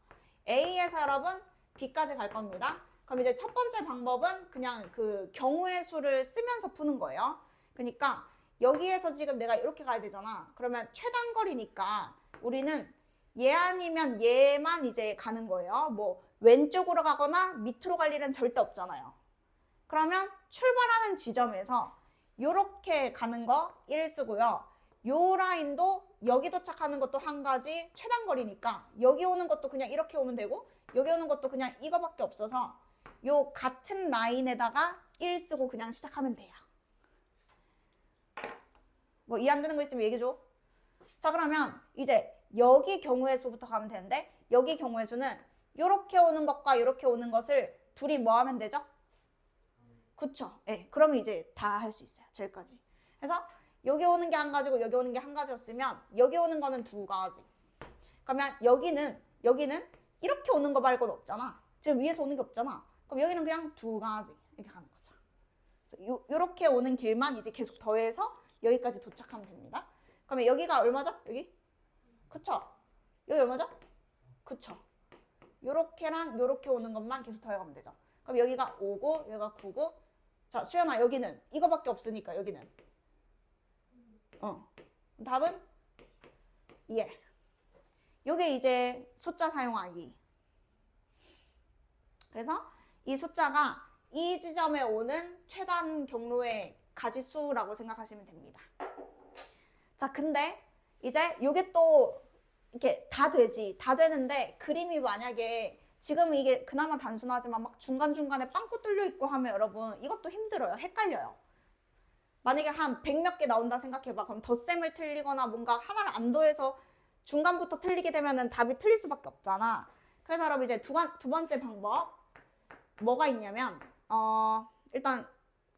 Speaker 1: A에서 여러분 B까지 갈 겁니다. 그럼 이제 첫 번째 방법은 그냥 그 경우의 수를 쓰면서 푸는 거예요. 그러니까 여기에서 지금 내가 이렇게 가야 되잖아. 그러면 최단거리니까 우리는 얘 아니면 얘만 이제 가는 거예요. 뭐 왼쪽으로 가거나 밑으로 갈 일은 절대 없잖아요. 그러면 출발하는 지점에서 요렇게 가는 거 1 쓰고요. 요 라인도 여기 도착하는 것도 한 가지 최단거리니까 여기 오는 것도 그냥 이렇게 오면 되고 여기 오는 것도 그냥 이거밖에 없어서 요 같은 라인에다가 1 쓰고 그냥 시작하면 돼요. 뭐 이해 안 되는 거 있으면 얘기해줘. 자 그러면 이제 여기 경우의 수부터 가면 되는데 여기 경우의 수는 요렇게 오는 것과 요렇게 오는 것을 둘이 뭐 하면 되죠? 그쵸? 예. 네, 그러면 이제 다 할 수 있어요. 저기까지. 그래서 여기 오는 게 한 가지고 여기 오는 게 한 가지였으면 여기 오는 거는 두 가지. 그러면 여기는 이렇게 오는 거 말고는 없잖아. 지금 위에서 오는 게 없잖아. 그럼 여기는 그냥 두 가지 이렇게 가는 거죠. 요렇게 오는 길만 이제 계속 더해서 여기까지 도착하면 됩니다. 그러면 여기가 얼마죠? 여기? 그쵸? 여기 얼마죠? 그쵸? 요렇게랑 요렇게 오는 것만 계속 더해가면 되죠. 그럼 여기가 5고 여기가 9고 자 수연아 여기는 이거밖에 없으니까 여기는 답은 예. 요게 이제 숫자 사용하기. 그래서 이 숫자가 이 지점에 오는 최단 경로의 가지수라고 생각하시면 됩니다. 자 근데 이제 요게 또 이렇게 다 되지. 다 되는데 그림이 만약에 지금 이게 그나마 단순하지만 막 중간중간에 빵꾸 뚫려 있고 하면 여러분 이것도 힘들어요. 헷갈려요. 만약에 한 100 몇 개 나온다 생각해봐. 그럼 덧셈을 틀리거나 뭔가 하나를 안 더해서 중간부터 틀리게 되면은 답이 틀릴 수밖에 없잖아. 그래서 여러분 이제 두 번째 방법 뭐가 있냐면 일단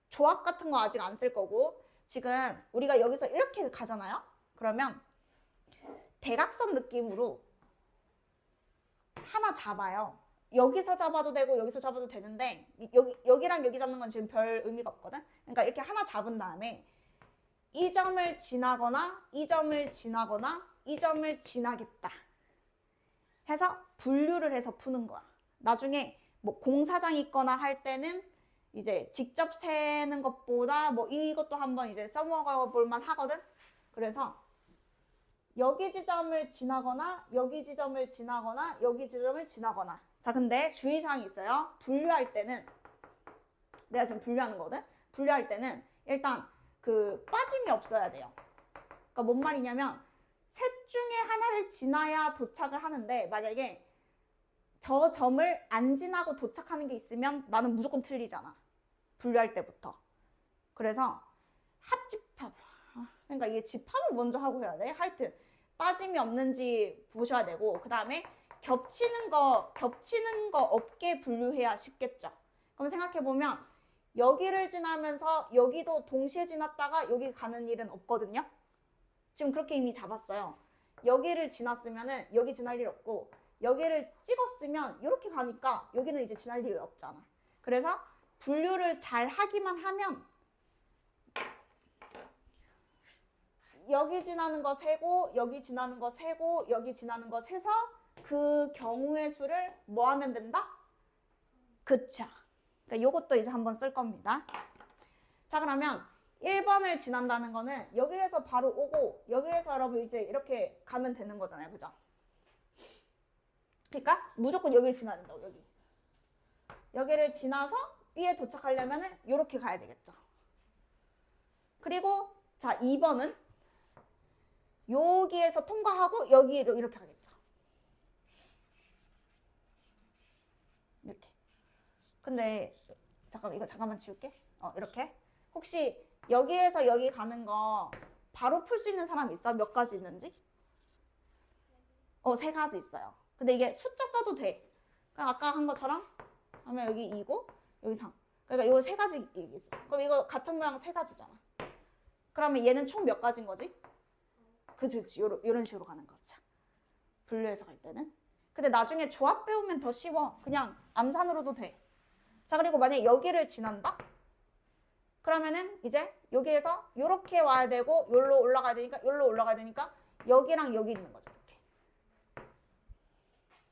Speaker 1: 조합 같은 거 아직 안 쓸 거고 지금 우리가 여기서 이렇게 가잖아요. 그러면 대각선 느낌으로 하나 잡아요. 여기서 잡아도 되고 여기서 잡아도 되는데 여기랑 여기 잡는 건 지금 별 의미가 없거든. 그러니까 이렇게 하나 잡은 다음에 이 점을 지나거나 이 점을 지나거나 이 점을 지나겠다 해서 분류를 해서 푸는 거야. 나중에 뭐 공사장 있거나 할 때는 이제 직접 세는 것보다 뭐 이것도 한번 이제 써먹어 볼만 하거든. 그래서 여기 지점을 지나거나 여기 지점을 지나거나 여기 지점을 지나거나. 자, 근데 주의사항이 있어요. 분류할 때는 내가 지금 분류하는 거거든. 분류할 때는 일단 그 빠짐이 없어야 돼요. 그러니까 뭔 말이냐면 셋 중에 하나를 지나야 도착을 하는데 만약에 저 점을 안 지나고 도착하는 게 있으면 나는 무조건 틀리잖아. 분류할 때부터. 그래서 합집합. 그러니까 이게 집합을 먼저 하고 해야 돼. 하여튼 빠짐이 없는지 보셔야 되고 그 다음에 겹치는 거 없게 분류해야 쉽겠죠. 그럼 생각해보면 여기를 지나면서 여기도 동시에 지났다가 여기 가는 일은 없거든요. 지금 그렇게 이미 잡았어요. 여기를 지났으면은 여기 지날 일 없고 여기를 찍었으면 이렇게 가니까 여기는 이제 지날 일이 없잖아. 그래서 분류를 잘 하기만 하면 여기 지나는 거 세고 여기 지나는 거 세고 여기 지나는 거 세서 그 경우의 수를 뭐 하면 된다? 그쵸. 그러니까 요것도 이제 한번 쓸 겁니다. 자, 그러면 1번을 지난다는 거는 여기에서 바로 오고 여기에서 여러분 이제 이렇게 가면 되는 거잖아요. 그죠? 그러니까 무조건 여기를 지나야 된다고. 여기를 지나서 B에 도착하려면은 이렇게 가야 되겠죠. 그리고 자, 2번은 여기에서 통과하고 여기로 이렇게 가겠죠. 이렇게. 근데 잠깐만 이거 잠깐만 지울게. 이렇게. 혹시 여기에서 여기 가는 거 바로 풀 수 있는 사람 있어? 몇 가지 있는지? 3가지 있어요. 근데 이게 숫자 써도 돼. 그냥 아까 한 것처럼 하면 여기 2고 여기 3. 그러니까 이거 3가지 있어. 그럼 이거 같은 모양 3가지잖아. 그러면 얘는 총 몇 가지인 거지? 그치. 요런 식으로 가는 거죠. 분류해서 갈 때는. 근데 나중에 조합 배우면 더 쉬워. 그냥 암산으로도 돼. 자, 그리고 만약에 여기를 지난다? 그러면은 이제 여기에서 요렇게 와야 되고 요로 올라가야 되니까 여기랑 여기 있는 거죠. 이렇게.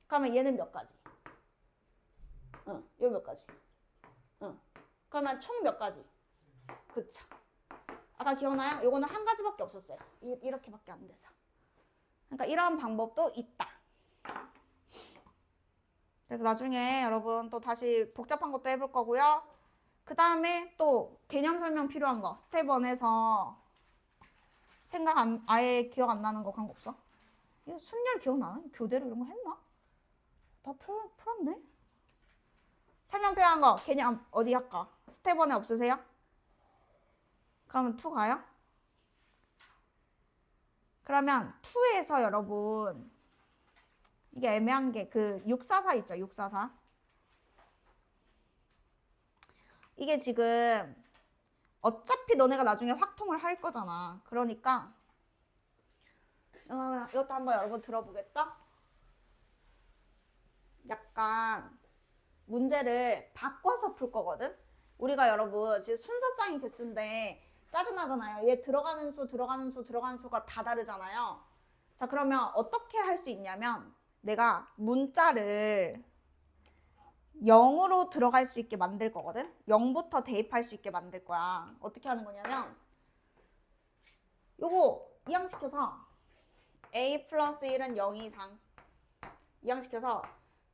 Speaker 1: 그러면 얘는 몇 가지? 요 몇 가지? 그러면 총 몇 가지? 그쵸. 아까 기억나요? 요거는 한 가지밖에 없었어요. 이렇게밖에 안 돼서. 그러니까 이런 방법도 있다. 그래서 나중에 여러분 또 다시 복잡한 것도 해볼 거고요. 그 다음에 또 개념 설명 필요한 거 스텝 1에서 아예 기억 안 나는 거 그런 거 없어? 이거 순열 기억나나? 교대로 이런 거 했나? 다 풀었네? 설명 필요한 거 개념 어디 할까? 스텝 1에 없으세요? 그러면 2 가요? 그러면 2에서 여러분 이게 애매한 게 그 644 있죠? 644 이게 지금 어차피 너네가 나중에 확통을 할 거잖아. 그러니까 이것도 한번 여러분 들어보겠어? 약간 문제를 바꿔서 풀 거거든? 우리가 여러분 지금 순서쌍이 개수인데 짜증나잖아요. 얘 들어가는 수가 다 다르잖아요. 자, 그러면 어떻게 할 수 있냐면 내가 문자를 0으로 들어갈 수 있게 만들 거거든? 0부터 대입할 수 있게 만들 거야. 어떻게 하는 거냐면 요거 이항시켜서 a 플러스 1은 0 이상 이항시켜서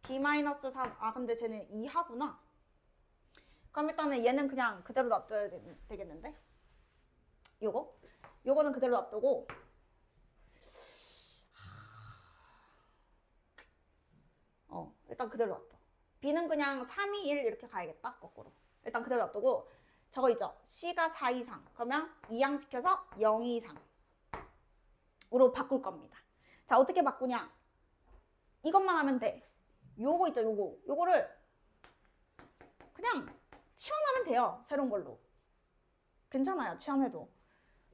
Speaker 1: b 마이너스 3 근데 쟤는 2하구나. 그럼 일단은 얘는 그냥 그대로 놔둬야 되겠는데? 요거는 그대로 놔두고 일단 그대로 놔둬. B는 그냥 3, 2, 1 이렇게 가야겠다. 거꾸로. 일단 그대로 놔두고 저거 있죠. C가 4 이상. 그러면 이항시켜서 0 이상으로 바꿀 겁니다. 자, 어떻게 바꾸냐? 이것만 하면 돼. 요거 있죠. 요거를 그냥 치환하면 돼요. 새로운 걸로. 괜찮아요. 치환해도.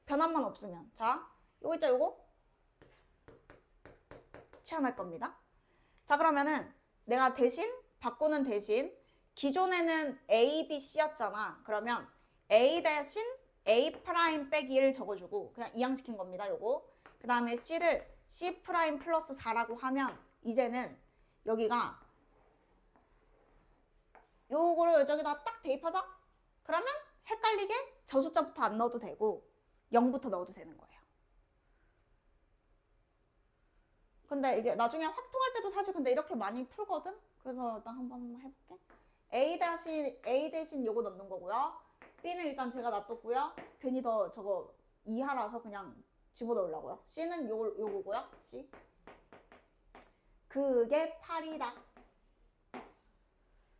Speaker 1: 변환만 없으면. 자, 요거 있죠. 요거 치환할 겁니다. 자, 그러면은 내가 바꾸는 대신 기존에는 A, B, C였잖아. 그러면 A 대신 A 프라임 빼기 1 적어주고 그냥 이항시킨 겁니다. 요거. 그 다음에 C를 C 프라임 플러스 4라고 하면 이제는 여기가 요거를 저기다 딱 대입하자? 그러면 헷갈리게 저 숫자부터 안 넣어도 되고 0부터 넣어도 되는 거예요. 근데 이게 나중에 확통할 때도 사실 근데 이렇게 많이 풀거든? 그래서 일단 한번 해볼게. A 대신 요거 넣는 거고요. B는 일단 제가 놔뒀고요. 괜히 더 저거 이하라서 그냥 집어넣으려고요. C는 요거고요. C. 그게 8이다.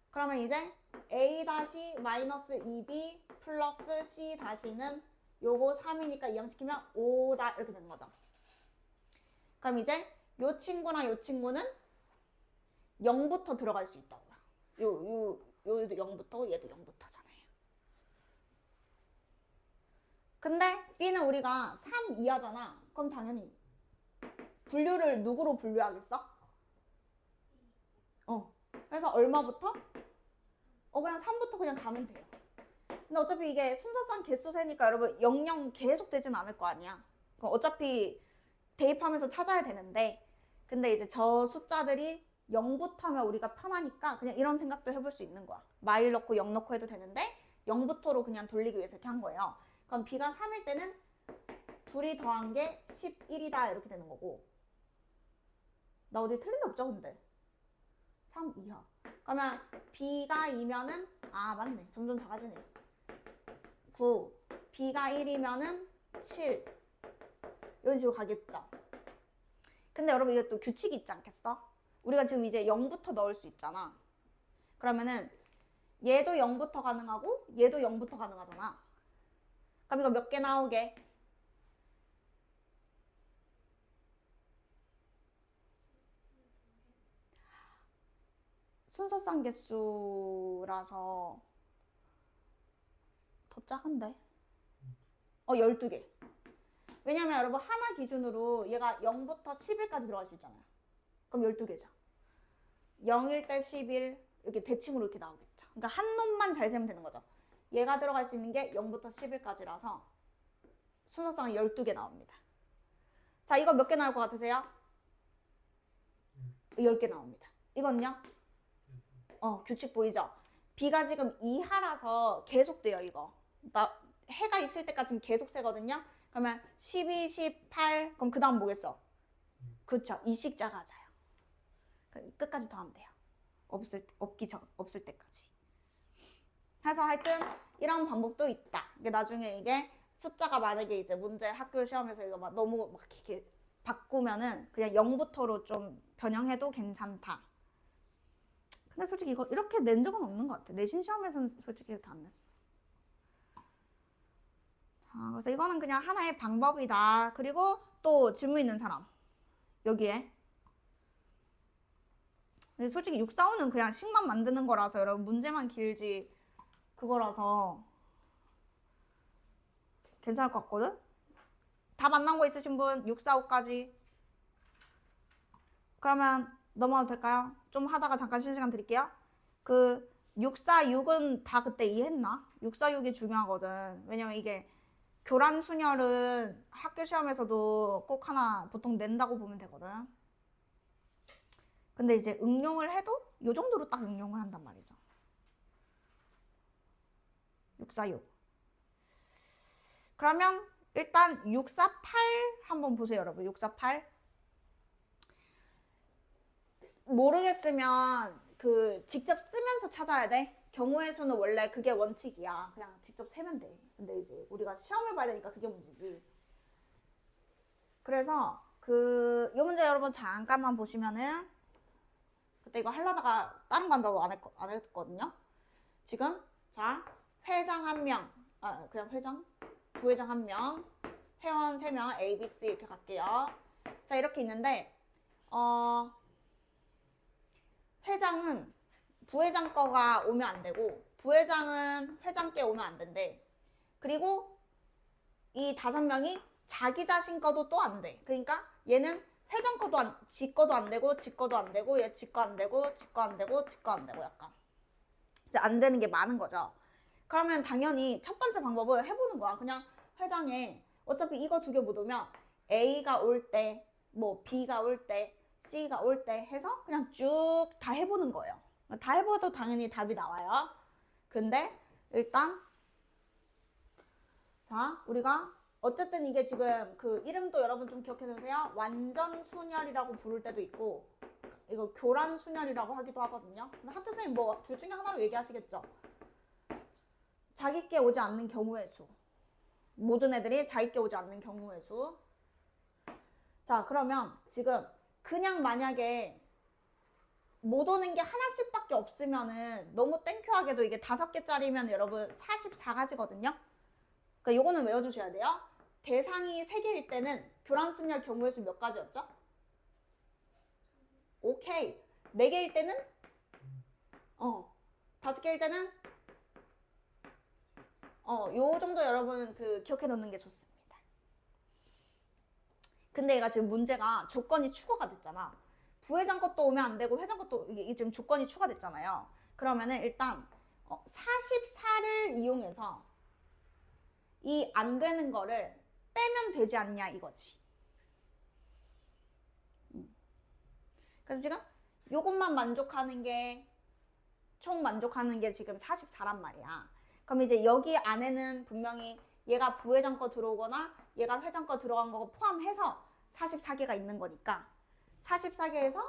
Speaker 1: 그러면 이제 A 다시 마이너스 2B 플러스 C 다시는 요거 3이니까 이항시키면 5다 이렇게 되는 거죠. 그럼 이제 요 친구랑 요 친구는 0부터 들어갈 수 있다고요. 요도 0부터 얘도 0부터잖아요. 근데 B는 우리가 3 이하잖아. 그럼 당연히 분류를 누구로 분류하겠어? 그래서 얼마부터? 그냥 3부터 그냥 가면 돼요. 근데 어차피 이게 순서상 개수 세니까 여러분 00 계속 되진 않을 거 아니야. 그럼 어차피 대입하면서 찾아야 되는데 근데 이제 저 숫자들이 0부터면 우리가 편하니까 그냥 이런 생각도 해볼 수 있는 거야. 마일 넣고 0 넣고 해도 되는데 0부터로 그냥 돌리기 위해서 이렇게 한 거예요. 그럼 B가 3일 때는 둘이 더한 게 11이다 이렇게 되는 거고 나 어디 틀린 데 없죠 근데 3 이하 그러면 B가 2면은 맞네 점점 작아지네 9 B가 1이면은 7 이런 식으로 가겠죠. 근데 여러분 이게 또 규칙이 있지 않겠어? 우리가 지금 이제 0부터 넣을 수 있잖아. 그러면은 얘도 0부터 가능하고 얘도 0부터 가능하잖아. 그럼 이거 몇 개 나오게? 순서상 개수라서 더 작은데? 12개. 왜냐면 여러분 하나 기준으로 얘가 0부터 10일까지 들어갈 수 있잖아요. 그럼 12개죠. 0일 때 10일 이렇게 대칭으로 이렇게 나오겠죠. 그러니까 한 놈만 잘 세면 되는 거죠. 얘가 들어갈 수 있는 게 0부터 10일까지라서 순서상은 12개 나옵니다. 자, 이거 몇 개 나올 것 같으세요? 10개 나옵니다. 이건요? 규칙 보이죠? B가 지금 이하라서 계속 돼요, 이거. 해가 있을 때까지는 계속 세거든요. 그러면 12, 18, 그럼 그 다음 뭐겠어? 그쵸, 이씩 작아져요. 끝까지 더하면 돼요. 없을 때까지. 그래서 하여튼 이런 방법도 있다. 이게 나중에 이게 숫자가 만약에 이제 문제 학교 시험에서 이거 막 너무 막 이렇게 바꾸면은 그냥 0부터로 좀 변형해도 괜찮다. 근데 솔직히 이거 이렇게 낸 적은 없는 것 같아. 내신 시험에서는 솔직히 이렇게 안 냈어. 그래서 이거는 그냥 하나의 방법이다. 그리고 또 질문 있는 사람 여기에 근데 솔직히 645는 그냥 식만 만드는 거라서 여러분 문제만 길지 그거라서 괜찮을 것 같거든? 다 만난 거 있으신 분 645까지 그러면 넘어가도 될까요? 좀 하다가 잠깐 쉬는 시간 드릴게요. 646은 다 그때 이해했나? 646이 중요하거든. 왜냐면 이게 교란 순열은 학교 시험에서도 꼭 하나 보통 낸다고 보면 되거든. 근데 이제 응용을 해도 이 정도로 딱 응용을 한단 말이죠. 646. 그러면 일단 648 한번 보세요, 여러분. 648. 모르겠으면 직접 쓰면서 찾아야 돼. 경우의 수는 원래 그게 원칙이야. 그냥 직접 세면 돼. 근데 이제 우리가 시험을 봐야 되니까 그게 문제지. 그래서 이 문제 여러분 잠깐만 보시면은 그때 이거 하려다가 다른 거 한다고 안 했거든요. 지금 자 회장 1명, 그냥 회장, 부회장 1명, 회원 3명, A, B, C 이렇게 갈게요. 자 이렇게 있는데 회장은 부회장 거가 오면 안 되고 부회장은 회장 께 오면 안 된대. 그리고 이 5명이 자기 자신 거도 또 안 돼. 그러니까 얘는 회장 거도 지 거도 안 되고 지 거도 안 되고 얘 지 거 안 되고 지 거 안 되고 지 거 안 되고 약간 이제 안 되는 게 많은 거죠. 그러면 당연히 첫 번째 방법을 해보는 거야. 그냥 회장에 어차피 이거 2개 못 오면 A가 올 때, 뭐 B가 올 때, C가 올 때 해서 그냥 쭉 다 해보는 거예요. 다 해봐도 당연히 답이 나와요. 근데 일단 자 우리가 어쨌든 이게 지금 그 이름도 여러분 좀 기억해 두세요. 완전 순열이라고 부를 때도 있고 이거 교란 순열이라고 하기도 하거든요. 근데 학교 선생님 뭐 둘 중에 하나로 얘기하시겠죠. 자기께 오지 않는 경우의 수. 모든 애들이 자기께 오지 않는 경우의 수. 자 그러면 지금 그냥 만약에 못 오는 게 하나씩밖에 없으면은 너무 땡큐하게도 이게 5개짜리면 여러분 44가지거든요. 그러니까 요거는 외워주셔야 돼요. 대상이 3개일 때는 교란순열 경우의 수 몇 가지였죠? 오케이. 4개일 때는 5개일 때는 요 정도 여러분 그 기억해 놓는 게 좋습니다. 근데 얘가 지금 문제가 조건이 추가가 됐잖아. 부회장 것도 오면 안 되고 회장 것도 이게 지금 조건이 추가됐잖아요. 그러면은 일단 44를 이용해서 이 안 되는 거를 빼면 되지 않냐 이거지. 그래서 지금 요것만 만족하는 게 총 만족하는 게 지금 44란 말이야. 그럼 이제 여기 안에는 분명히 얘가 부회장 거 들어오거나 얘가 회장 거 들어간 거 포함해서 44개가 있는 거니까 44개에서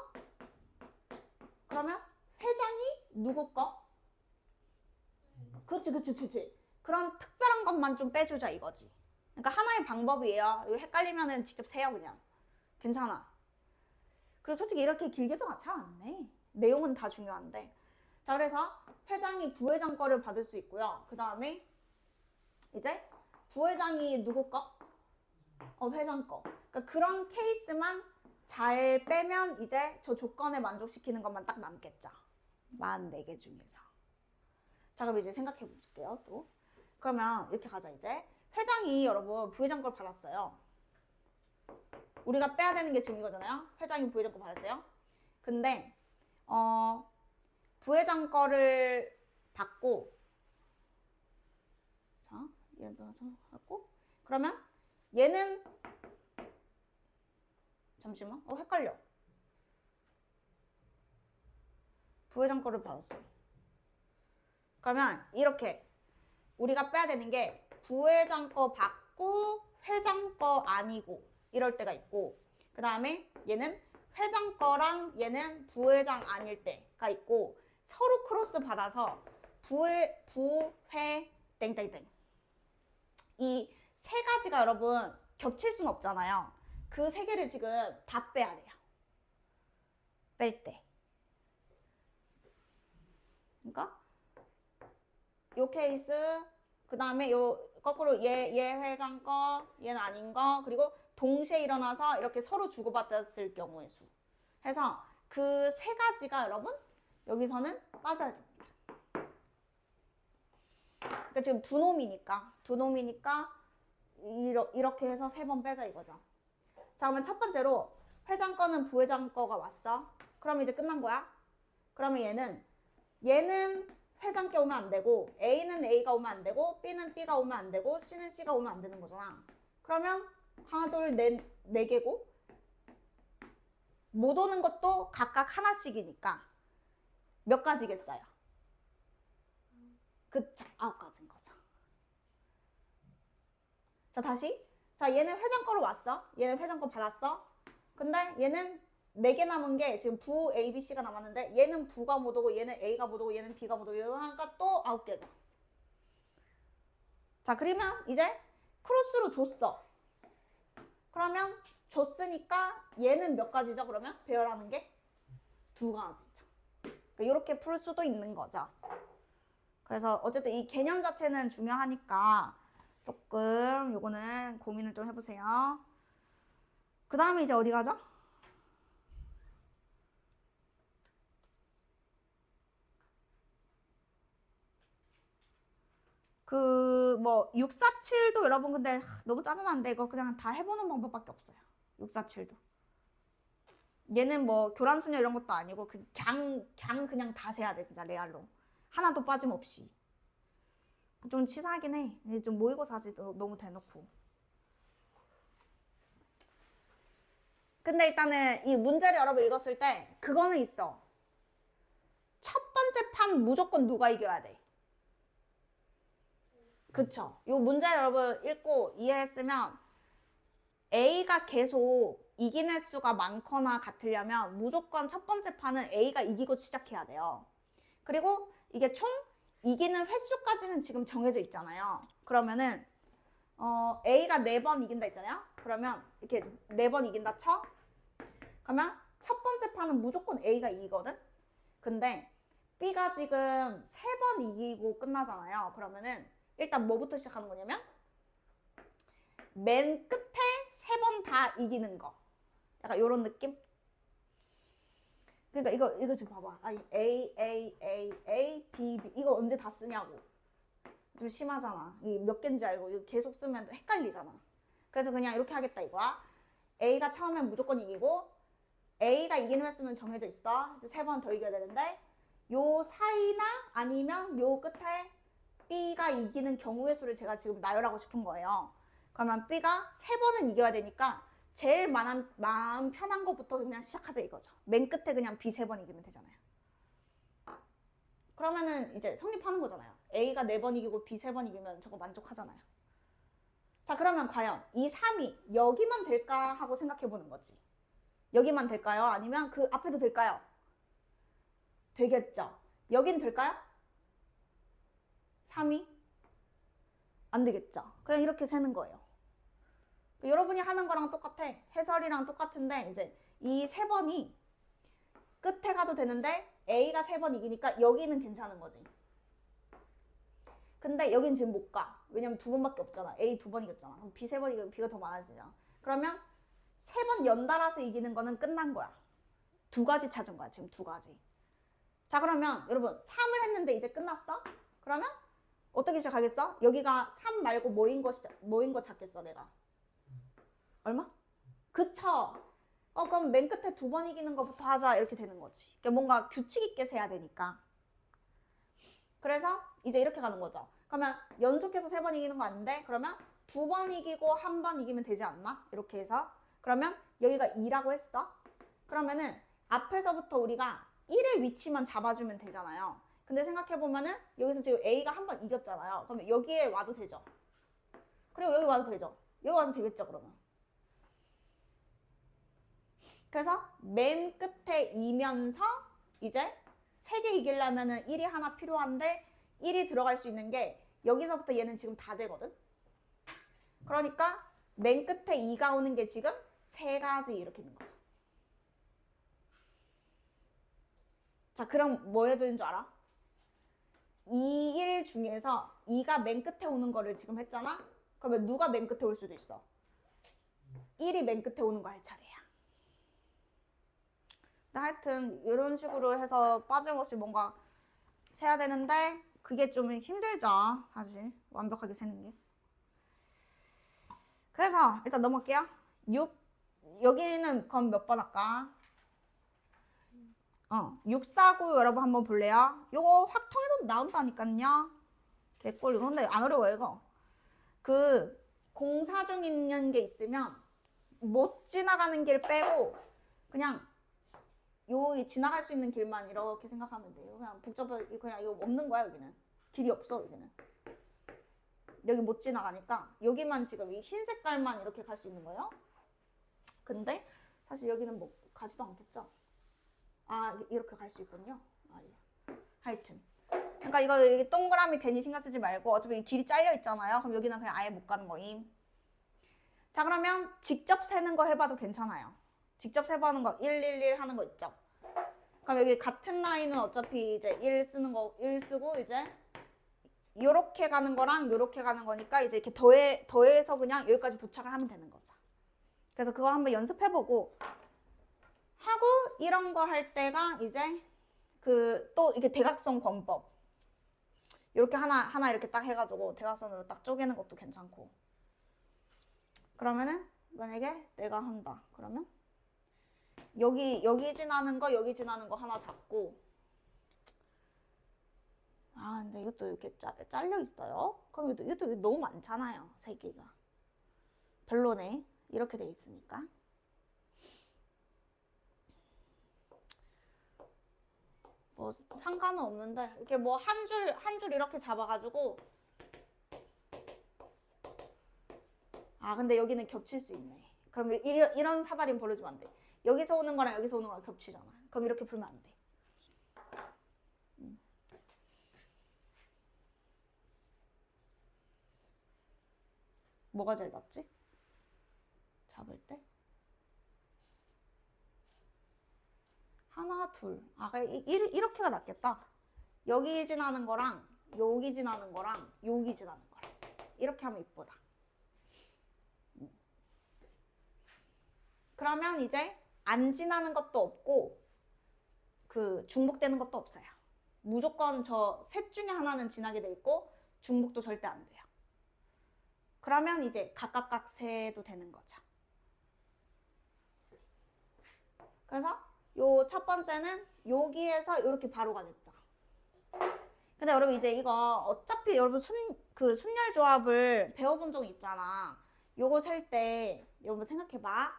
Speaker 1: 그러면 회장이 누구 거? 그렇지. 그런 특별한 것만 좀 빼주자 이거지. 그러니까 하나의 방법이에요. 이거 헷갈리면은 직접 세요 그냥. 괜찮아. 그리고 솔직히 이렇게 길게도 잘 안 내. 내용은 다 중요한데. 자 그래서 회장이 부회장 거를 받을 수 있고요. 그 다음에 이제 부회장이 누구 거? 회장 거. 그러니까 그런 케이스만 잘 빼면 이제 저 조건에 만족시키는 것만 딱 남겠죠. 44개 중에서. 자 그럼 이제 생각해 볼게요 또. 그러면 이렇게 가자 이제. 회장이 여러분 부회장 걸 받았어요. 우리가 빼야 되는 게 지금 이거잖아요. 회장이 부회장 거 받았어요. 근데 부회장 거를 받고 자 얘도 하고 그러면 얘는 잠시만 헷갈려. 부회장 거를 받았어. 그러면 이렇게 우리가 빼야 되는 게 부회장 거 받고 회장 거 아니고 이럴 때가 있고 그 다음에 얘는 회장 거랑 얘는 부회장 아닐 때가 있고 서로 크로스 받아서 부회 땡땡땡 이 3가지가 여러분 겹칠 순 없잖아요. 그 3개를 지금 다 빼야 돼요. 뺄 때. 그러니까 요 케이스 그 다음에 요 거꾸로 얘 회장 거 얘는 아닌 거 그리고 동시에 일어나서 이렇게 서로 주고받았을 경우의 수 해서 그 3가지가 여러분 여기서는 빠져야 됩니다. 그러니까 지금 두 놈이니까 이렇게 해서 3번 빼자 이거죠. 자 그러면 첫 번째로 회장 거는 부회장 거가 왔어. 그럼 이제 끝난 거야. 그러면 얘는 회장 께 오면 안 되고 A는 A가 오면 안 되고 B는 B가 오면 안 되고 C는 C가 오면 안 되는 거잖아. 그러면 하나 둘 네 개고 못 오는 것도 각각 하나씩이니까 몇 가지겠어요? 그쵸, 9가지인 거죠. 자 다시 자 얘는 회장 거로 왔어. 얘는 회장 거 받았어. 근데 얘는 4개 남은 게 지금 부 A, B, C가 남았는데 얘는 부가 못 오고 얘는 A가 못 오고 얘는 B가 못 오고 이러니까 또 9개죠. 자 그러면 이제 크로스로 줬어. 그러면 줬으니까 얘는 몇 가지죠? 그러면 배열하는 게 2가지죠. 이렇게 풀 수도 있는 거죠. 그래서 어쨌든 이 개념 자체는 중요하니까 조금 요거는 고민을 좀 해보세요. 그 다음에 이제 어디 가죠? 그 뭐 647도 여러분 근데 너무 짜증난데 이거 그냥 다 해보는 방법밖에 없어요. 647도. 얘는 뭐 교란수녀 이런 것도 아니고 그냥 다 세야 돼 진짜 레알로. 하나도 빠짐없이. 좀 치사하긴 해. 좀 모의고사지 너무 대놓고. 근데 일단은 이 문제를 여러분 읽었을 때 그거는 있어. 첫 번째 판 무조건 누가 이겨야 돼. 그쵸? 이 문제를 여러분 읽고 이해했으면 A가 계속 이긴 횟수가 많거나 같으려면 무조건 첫 번째 판은 A가 이기고 시작해야 돼요. 그리고 이게 총 이기는 횟수까지는 지금 정해져 있잖아요. 그러면은 A가 4번 이긴다 했잖아요. 그러면 이렇게 4번 이긴다 쳐. 그러면 첫 번째 판은 무조건 A가 이기거든. 근데 B가 지금 3번 이기고 끝나잖아요. 그러면은 일단 뭐부터 시작하는 거냐면 맨 끝에 3번 다 이기는 거. 약간 요런 느낌? 그러니까 이거 지금 봐봐. 아니, A, B 이거 언제 다 쓰냐고. 좀 심하잖아. 이 몇 개인지 알고 이거 계속 쓰면 헷갈리잖아. 그래서 그냥 이렇게 하겠다 이거야. A가 처음엔 무조건 이기고 A가 이기는 횟수는 정해져 있어. 이제 3번 더 이겨야 되는데 요 사이나 아니면 요 끝에 B가 이기는 경우의 수를 제가 지금 나열하고 싶은 거예요. 그러면 B가 3번은 이겨야 되니까 제일 마음 편한 것부터 그냥 시작하자 이거죠. 맨 끝에 그냥 B 3번 이기면 되잖아요. 그러면은 이제 성립하는 거잖아요. A가 4번 이기고 B 3번 이기면 저거 만족하잖아요. 자, 그러면 과연 이 3이 여기만 될까 하고 생각해 보는 거지. 여기만 될까요? 아니면 그 앞에도 될까요? 되겠죠. 여긴 될까요? 3이? 안 되겠죠. 그냥 이렇게 세는 거예요. 여러분이 하는 거랑 똑같아. 해설이랑 똑같은데 이제 이 3번이 끝에 가도 되는데 A가 3번 이기니까 여기는 괜찮은 거지. 근데 여긴 지금 못 가. 왜냐면 2번밖에 없잖아. A 2번 이겼잖아. 그럼 B 3번 이기면 B가 더 많아지잖아. 그러면 3번 연달아서 이기는 거는 끝난 거야. 2가지 찾은 거야. 지금 2가지. 자, 그러면 여러분 3을 했는데 이제 끝났어? 그러면 어떻게 시작하겠어? 여기가 3 말고 뭐인 거 찾겠어 내가. 얼마? 그쵸? 그럼 맨 끝에 2번 이기는 거부터 하자 이렇게 되는 거지. 그러니까 뭔가 규칙 있게 세야 되니까. 그래서 이제 이렇게 가는 거죠. 그러면 연속해서 3번 이기는 거 아닌데 그러면 2번 이기고 1번 이기면 되지 않나? 이렇게 해서 그러면 여기가 2라고 했어. 그러면은 앞에서부터 우리가 1의 위치만 잡아주면 되잖아요. 근데 생각해보면은 여기서 지금 A가 1번 이겼잖아요. 그러면 여기에 와도 되죠. 그리고 여기 와도 되죠. 여기 와도 되겠죠 그러면. 그래서 맨 끝에 이면서 이제 3개 이기려면은 1이 하나 필요한데 1이 들어갈 수 있는 게 여기서부터 얘는 지금 다 되거든. 그러니까 맨 끝에 2가 오는 게 지금 3가지 이렇게 있는 거죠. 자, 그럼 뭐 해야 되는 줄 알아? 2, 1 중에서 2가 맨 끝에 오는 거를 지금 했잖아? 그러면 누가 맨 끝에 올 수도 있어? 1이 맨 끝에 오는 거 할 차례야. 하여튼 이런 식으로 해서 빠짐없이 뭔가 세야 되는데 그게 좀 힘들죠. 사실 완벽하게 세는 게. 그래서 일단 넘어갈게요. 6 여기는 그럼 몇 번 할까? 6, 4, 9 여러분 한번 볼래요? 요거 확 통해도 나온다니까요. 개꿀. 근데 안 어려워요 이거. 그 공사 중 있는 게 있으면 못 지나가는 길 빼고 그냥 요 지나갈 수 있는 길만 이렇게 생각하면 돼요. 그냥 복잡하게 그냥 이거 없는 거야 여기는. 길이 없어 여기는. 여기 못 지나가니까 여기만 지금 이 흰 색깔만 이렇게 갈 수 있는 거예요. 근데 사실 여기는 뭐 가지도 않겠죠. 아 이렇게 갈 수 있군요. 아 예. 하여튼. 그러니까 이거 여기 동그라미 괜히 신경 쓰지 말고 어차피 길이 잘려 있잖아요. 그럼 여기는 그냥 아예 못 가는 거임. 자 그러면 직접 세는 거 해봐도 괜찮아요. 직접 세보는 거 1, 1, 1 하는 거 있죠. 그럼 여기 같은 라인은 어차피 이제 1 쓰는 거 1 쓰고 이제 요렇게 가는 거랑 요렇게 가는 거니까 이제 이렇게 더해서 그냥 여기까지 도착을 하면 되는 거죠. 그래서 그거 한번 연습해보고 하고 이런 거 할 때가 이제 그 또 이게 대각선 권법 이렇게 하나 이렇게 딱 해가지고 대각선으로 딱 쪼개는 것도 괜찮고. 그러면은 만약에 내가 한다 그러면 여기 지나는 거 여기 지나는 거 하나 잡고 아 근데 이것도 이렇게 잘려 있어요. 그럼 이것도 너무 많잖아요. 세 개가 별로네. 이렇게 돼 있으니까. 뭐 상관은 없는데 이렇게 뭐 한 줄 이렇게 잡아가지고 아 근데 여기는 겹칠 수 있네. 그럼 이런 사다리는 벌어지면 안 돼. 여기서 오는 거랑 여기서 오는 거랑 겹치잖아. 그럼 이렇게 풀면 안 돼. 뭐가 제일 낫지? 잡을 때? 하나, 둘. 아, 이렇게가 낫겠다. 여기 지나는 거랑 여기 지나는 거랑 여기 지나는 거랑 이렇게 하면 이쁘다. 그러면 이제 안 지나는 것도 없고 그 중복되는 것도 없어요. 무조건 저 셋 중에 하나는 지나게 돼 있고 중복도 절대 안 돼요. 그러면 이제 각각 세도 되는 거죠. 그래서 요 첫 번째는 여기에서 이렇게 바로 가겠죠. 근데 여러분 이제 이거 어차피 여러분 순열 조합을 배워본 적 있잖아. 요거 셀 때 여러분 생각해봐.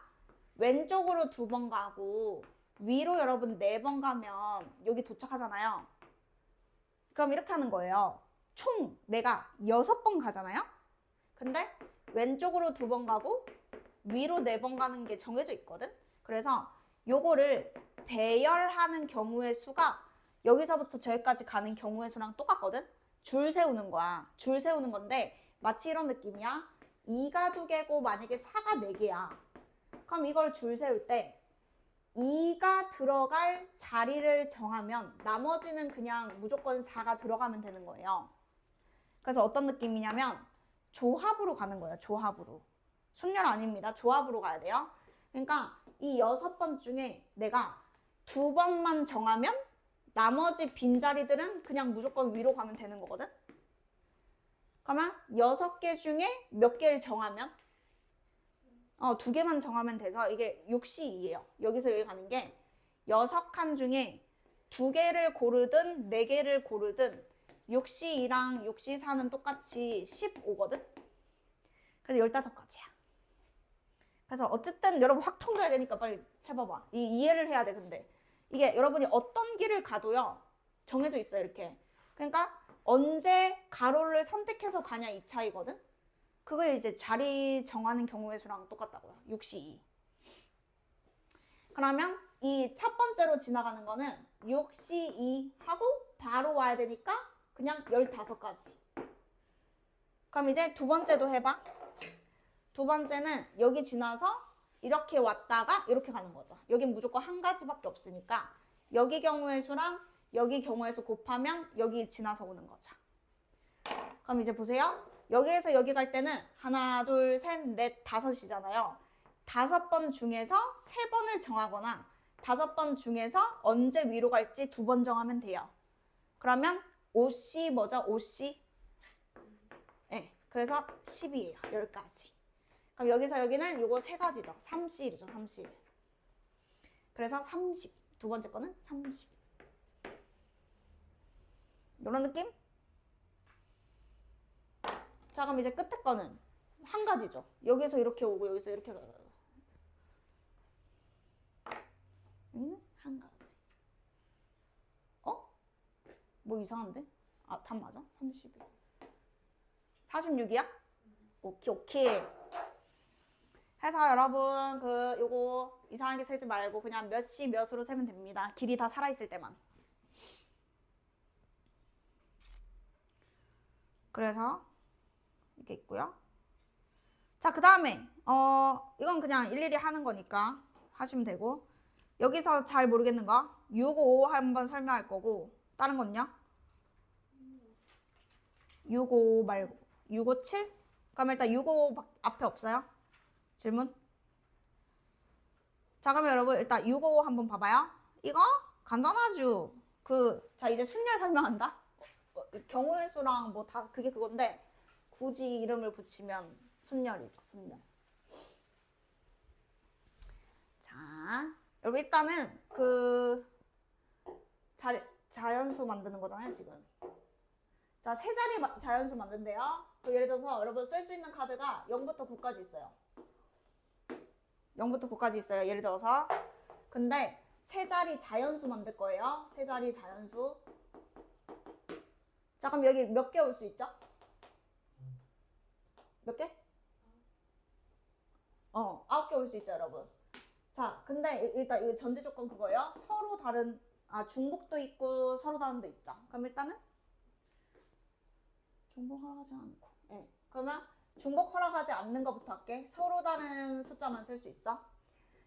Speaker 1: 왼쪽으로 2번 가고 위로 여러분 4번 가면 여기 도착하잖아요. 그럼 이렇게 하는 거예요. 총 내가 6번 가잖아요. 근데 왼쪽으로 2번 가고 위로 4번 가는 게 정해져 있거든. 그래서 요거를 배열하는 경우의 수가 여기서부터 저기까지 가는 경우의 수랑 똑같거든. 줄 세우는 거야. 줄 세우는 건데 마치 이런 느낌이야. 2가 2개고 만약에 4가 4개야. 그럼 이걸 줄 세울 때 2가 들어갈 자리를 정하면 나머지는 그냥 무조건 4가 들어가면 되는 거예요. 그래서 어떤 느낌이냐면 조합으로 가는 거예요. 조합으로. 순열 아닙니다. 조합으로 가야 돼요. 그러니까 이 6번 중에 내가 2번만 정하면 나머지 빈자리들은 그냥 무조건 위로 가면 되는 거거든. 그러면 6개 중에 몇 개를 정하면 2개만 정하면 돼서 이게 6C2예요. 여기서 여기 가는 게 6칸 중에 2개를 고르든 4개를 고르든 6C2랑 6C4는 똑같이 15거든. 그래서 15가지야. 그래서 어쨌든 여러분 확 통과해야 되니까 빨리 해봐봐. 이해를 해야 돼. 근데 이게 여러분이 어떤 길을 가도요 정해져 있어요. 이렇게. 그러니까 언제 가로를 선택해서 가냐 이 차이거든. 그게 이제 자리 정하는 경우의 수랑 똑같다고요. 6C2. 그러면 이 첫 번째로 지나가는 거는 6C2 하고 바로 와야 되니까 그냥 15가지. 그럼 이제 두 번째도 해봐. 두 번째는 여기 지나서 이렇게 왔다가 이렇게 가는 거죠. 여긴 무조건 한 가지밖에 없으니까 여기 경우의 수랑 여기 경우의 수 곱하면 여기 지나서 오는 거죠. 그럼 이제 보세요. 여기에서 여기 갈 때는 하나, 둘, 셋, 넷, 5이잖아요. 5번 중에서 3번을 정하거나 5번 중에서 언제 위로 갈지 2번 정하면 돼요. 그러면 5C 뭐죠? 5C? 네, 그래서 10이에요. 10가지. 그럼 여기서 여기는 요거 3가지죠. 3C이죠. 30. 그래서 30. 두 번째 거는 30. 이런 느낌? 자, 그럼 이제 끝에 거는 한 가지죠. 여기서 이렇게 오고 여기서 이렇게 가요. 여기는 한 가지. 뭐 이상한데? 아, 답 맞아? 30. 46이야? 오케이. 해서 여러분 요거 이상하게 세지 말고 그냥 몇 시 몇으로 세면 됩니다. 길이 다 살아있을 때만. 그래서 이렇게 있고요. 자, 그 다음에 이건 그냥 일일이 하는 거니까 하시면 되고 여기서 잘 모르겠는 거 655 한번 설명할 거고 다른 건요? 655 말고 657? 그럼 일단 655 앞에 없어요? 질문? 자 그러면 여러분 일단 655 한번 봐봐요. 이거 간단하죠. 자 이제 순열 설명한다. 경우의 수랑 뭐 다 그게 그건데 굳이 이름을 붙이면 순열이죠. 순열. 자 여러분 일단은 자연수 만드는 거잖아요 지금. 자 세 자리 자연수 만든대요. 예를 들어서 여러분 쓸 수 있는 카드가 0부터 9까지 있어요. 0부터 9까지 있어요. 예를 들어서 근데 세 자리 자연수 만들 거예요. 세 자리 자연수. 자 그럼 여기 몇 개 올 수 있죠? 몇 개? 9개 올 수 있죠 여러분. 자 근데 일단 이 전제 조건 그거예요. 서로 다른 중복도 있고 서로 다른 데 있죠. 그럼 일단은 중복 허락하지 않고 네. 그러면 중복 허락하지 않는 것부터 할게. 서로 다른 숫자만 쓸 수 있어.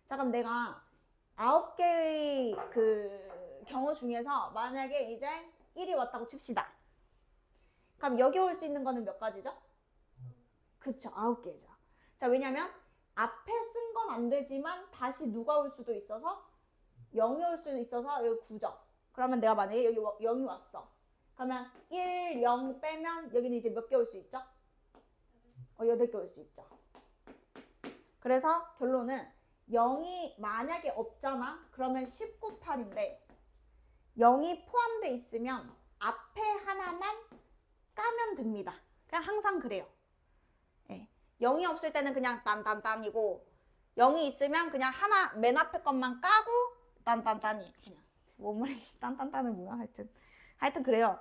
Speaker 1: 자 그럼 내가 9개의 경우 중에서 만약에 이제 1이 왔다고 칩시다. 그럼 여기 올 수 있는 거는 몇 가지죠? 그쵸 9개죠. 자 왜냐면 앞에 쓴 건 안 되지만 다시 누가 올 수도 있어서 0이 올 수도 있어서 여기 9죠. 그러면 내가 만약에 여기 0이 왔어. 그러면 1, 0 빼면 여기는 이제 몇 개 올 수 있죠? 8개 올 수 있죠. 그래서 결론은 0이 만약에 없잖아? 그러면 19, 8인데 0이 포함되어 있으면 앞에 하나만 까면 됩니다. 그냥 항상 그래요. 네. 0이 없을 때는 그냥 딴딴딴이고 0이 있으면 그냥 하나 맨 앞에 것만 까고 딴딴딴이 그냥 뭔 말인지 딴딴딴은 뭐야 하여튼 그래요.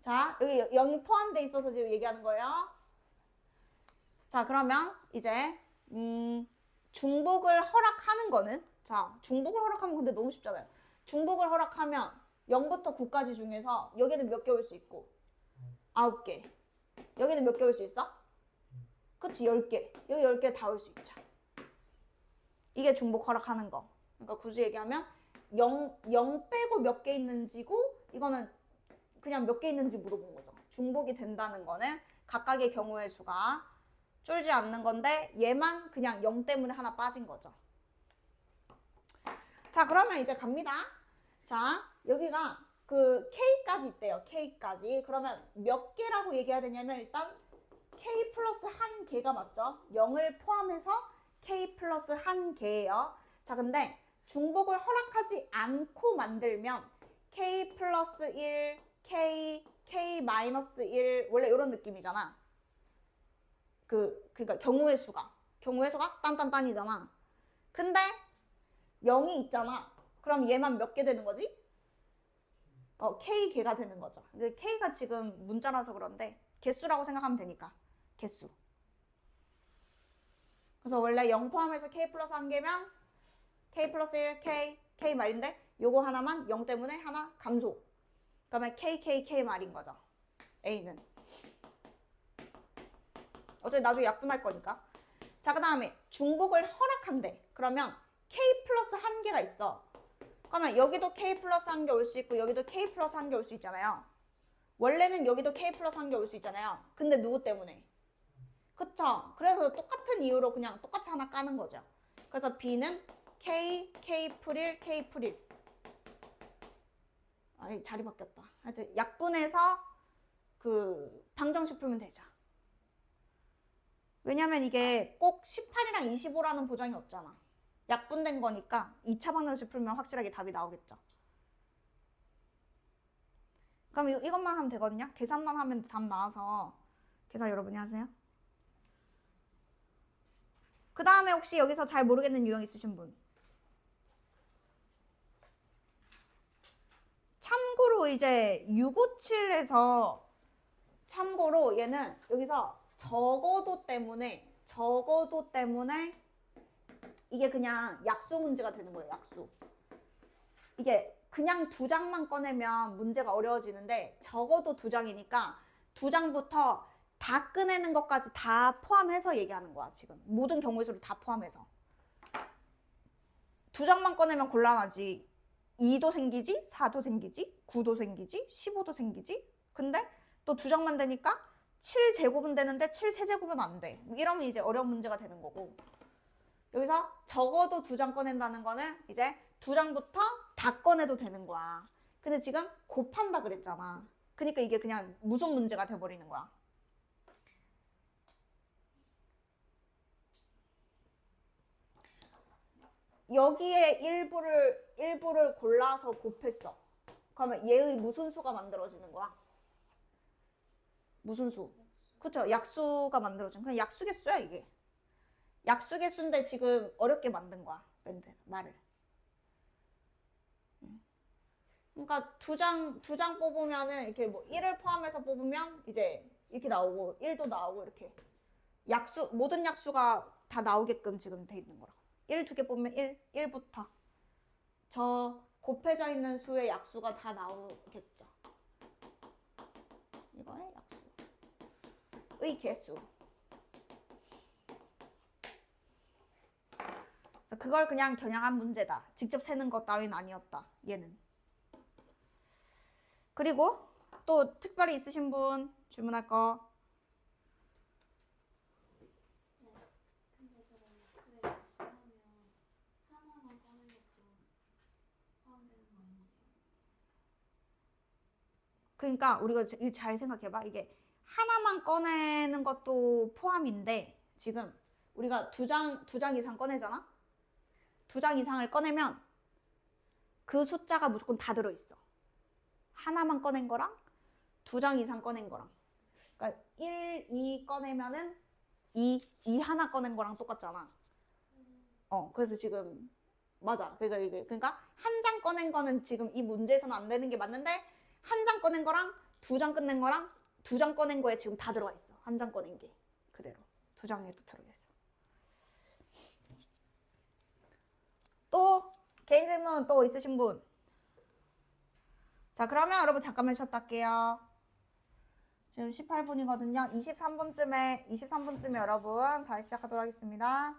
Speaker 1: 자 여기 0이 포함되어 있어서 지금 얘기하는 거예요. 자 그러면 이제 중복을 허락하는 거는 자 중복을 허락하면 근데 너무 쉽잖아요. 중복을 허락하면 0부터 9까지 중에서 여기는 몇 개 올 수 있고 9개. 여기는 몇 개 올 수 있어? 그치 10개. 여기 10개 다 올 수 있죠. 이게 중복 허락하는 거. 그러니까 굳이 얘기하면 0 빼고 몇 개 있는지고 이거는 그냥 몇 개 있는지 물어본 거죠. 중복이 된다는 거는 각각의 경우의 수가 쫄지 않는 건데 얘만 그냥 0 때문에 하나 빠진 거죠. 자 그러면 이제 갑니다. 자 여기가 K까지 있대요. K까지. 그러면 몇 개라고 얘기해야 되냐면 일단 K 플러스 한 개가 맞죠? 0을 포함해서 K 플러스 한 개예요. 자 근데 중복을 허락하지 않고 만들면 K 플러스 1, K 마이너스 1 원래 이런 느낌이잖아. 그러니까 경우의 수가 딴딴딴이잖아. 근데 0이 있잖아. 그럼 얘만 몇 개 되는 거지? K 개가 되는 거죠. K가 지금 문자라서 그런데 개수라고 생각하면 되니까 개수. 그래서 원래 0 포함해서 K 플러스 한 개면 K 플러스 1, K 말인데 요거 하나만 0 때문에 하나 감소. 그러면 K 말인 거죠. A는. 어차피 나중에 약분할 거니까. 자, 그 다음에 중복을 허락한대. 그러면 K 플러스 한 개가 있어. 그러면 여기도 K 플러스 한 개 올 수 있고 여기도 K 플러스 한 개 올 수 있잖아요. 원래는 여기도 K 플러스 한 개 올 수 있잖아요. 근데 누구 때문에? 그쵸? 그래서 똑같은 이유로 그냥 똑같이 하나 까는 거죠. 그래서 B는 K 풀1, K 풀1. 아니, 자리 바뀌었다. 하여튼 약분해서 방정식 풀면 되죠. 왜냐면 이게 꼭 18이랑 25라는 보장이 없잖아. 약분된 거니까 2차 방정식 풀면 확실하게 답이 나오겠죠. 그럼 이것만 하면 되거든요. 계산만 하면 답 나와서 계산 여러분이 하세요. 그 다음에 혹시 여기서 잘 모르겠는 유형 있으신 분? 참고로 이제 657에서 참고로 얘는 여기서 적어도 때문에 이게 그냥 약수 문제가 되는 거예요. 약수. 이게 그냥 2장만 꺼내면 문제가 어려워지는데 적어도 2장이니까 2장부터 다 꺼내는 것까지 다 포함해서 얘기하는 거야. 지금 모든 경우의 수를 다 포함해서 두 장만 꺼내면 곤란하지. 2도 생기지, 4도 생기지, 9도 생기지, 15도 생기지. 근데 또 두 장만 되니까 7제곱은 되는데 7세제곱은 안 돼. 이러면 이제 어려운 문제가 되는 거고. 여기서 적어도 두 장 꺼낸다는 거는 이제 두 장부터 다 꺼내도 되는 거야. 근데 지금 곱한다 그랬잖아. 그러니까 이게 그냥 무속 문제가 돼버리는 거야. 여기에 일부를 골라서 곱했어. 그러면 얘의 무슨 수가 만들어지는 거야? 무슨 수? 그쵸? 약수가 만들어진. 그냥 약수개수야 이게. 약수개수인데 지금 어렵게 만든 거야. 말을. 그러니까 두 장 뽑으면은 이렇게 뭐 1을 포함해서 뽑으면 이제 이렇게 나오고 1도 나오고 이렇게 모든 약수가 다 나오게끔 지금 돼 있는 거라. 1 두 개 뽑으면 1부터 저 곱해져 있는 수의 약수가 다 나오겠죠. 이거의 약수의 개수. 그걸 그냥 겨냥한 문제다. 직접 세는 것 따윈 아니었다. 얘는. 그리고 또 특별히 있으신 분 질문할 거.
Speaker 2: 네. 근데 저거 약수에 약수하면 하나만 꺼낸 것도 포함되는 거 아니에요?
Speaker 1: 그러니까 우리가 잘 생각해봐. 이게 하나만 꺼내는 것도 포함인데 지금 우리가 두 장 이상 꺼내잖아? 두 장 이상을 꺼내면 그 숫자가 무조건 다 들어있어. 하나만 꺼낸 거랑 두 장 이상 꺼낸 거랑. 그러니까 1, 2 꺼내면은 2 하나 꺼낸 거랑 똑같잖아. 그래서 지금 맞아. 그러니까 한 장 꺼낸 거는 지금 이 문제에서는 안 되는 게 맞는데 한 장 꺼낸 거랑 두 장 꺼낸 거랑 두 장 꺼낸 거에 지금 다 들어가 있어. 한 장 꺼낸 게 그대로 두 장에도 들어가 있어. 또 개인 질문 또 있으신 분? 자, 그러면 여러분 잠깐만 쉬었다 할게요. 지금 18분이거든요. 23분쯤에 여러분 다시 시작하도록 하겠습니다.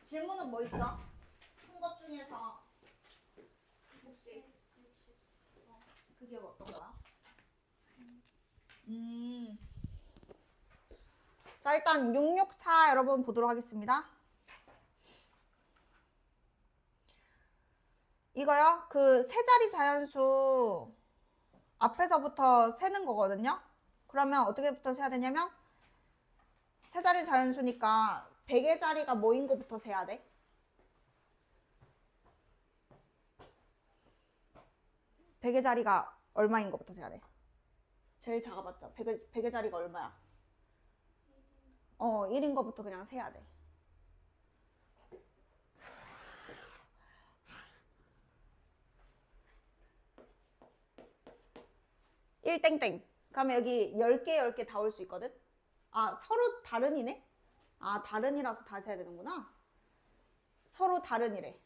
Speaker 1: 질문은 뭐 있어? 큰 것 중에서 혹시
Speaker 2: 160.
Speaker 1: 그게 어떤 거야? 자, 일단 664 여러분 보도록 하겠습니다. 이거요? 그 세 자리 자연수 앞에서부터 세는 거거든요. 그러면 어떻게부터 세야 되냐면 세 자리 자연수니까 100의 자리가 뭐인 거부터 세야 돼. 100의 자리가 얼마인 거부터 세야 돼. 제일 작아봤자 100의 자리가 얼마야? 1인 거부터 그냥 세야 돼. 일 땡땡. 그러면 여기 10개 10개 다 올 수 있거든? 아, 서로 다른이네? 아, 다른이라서 다 세야 되는구나. 서로 다른이래.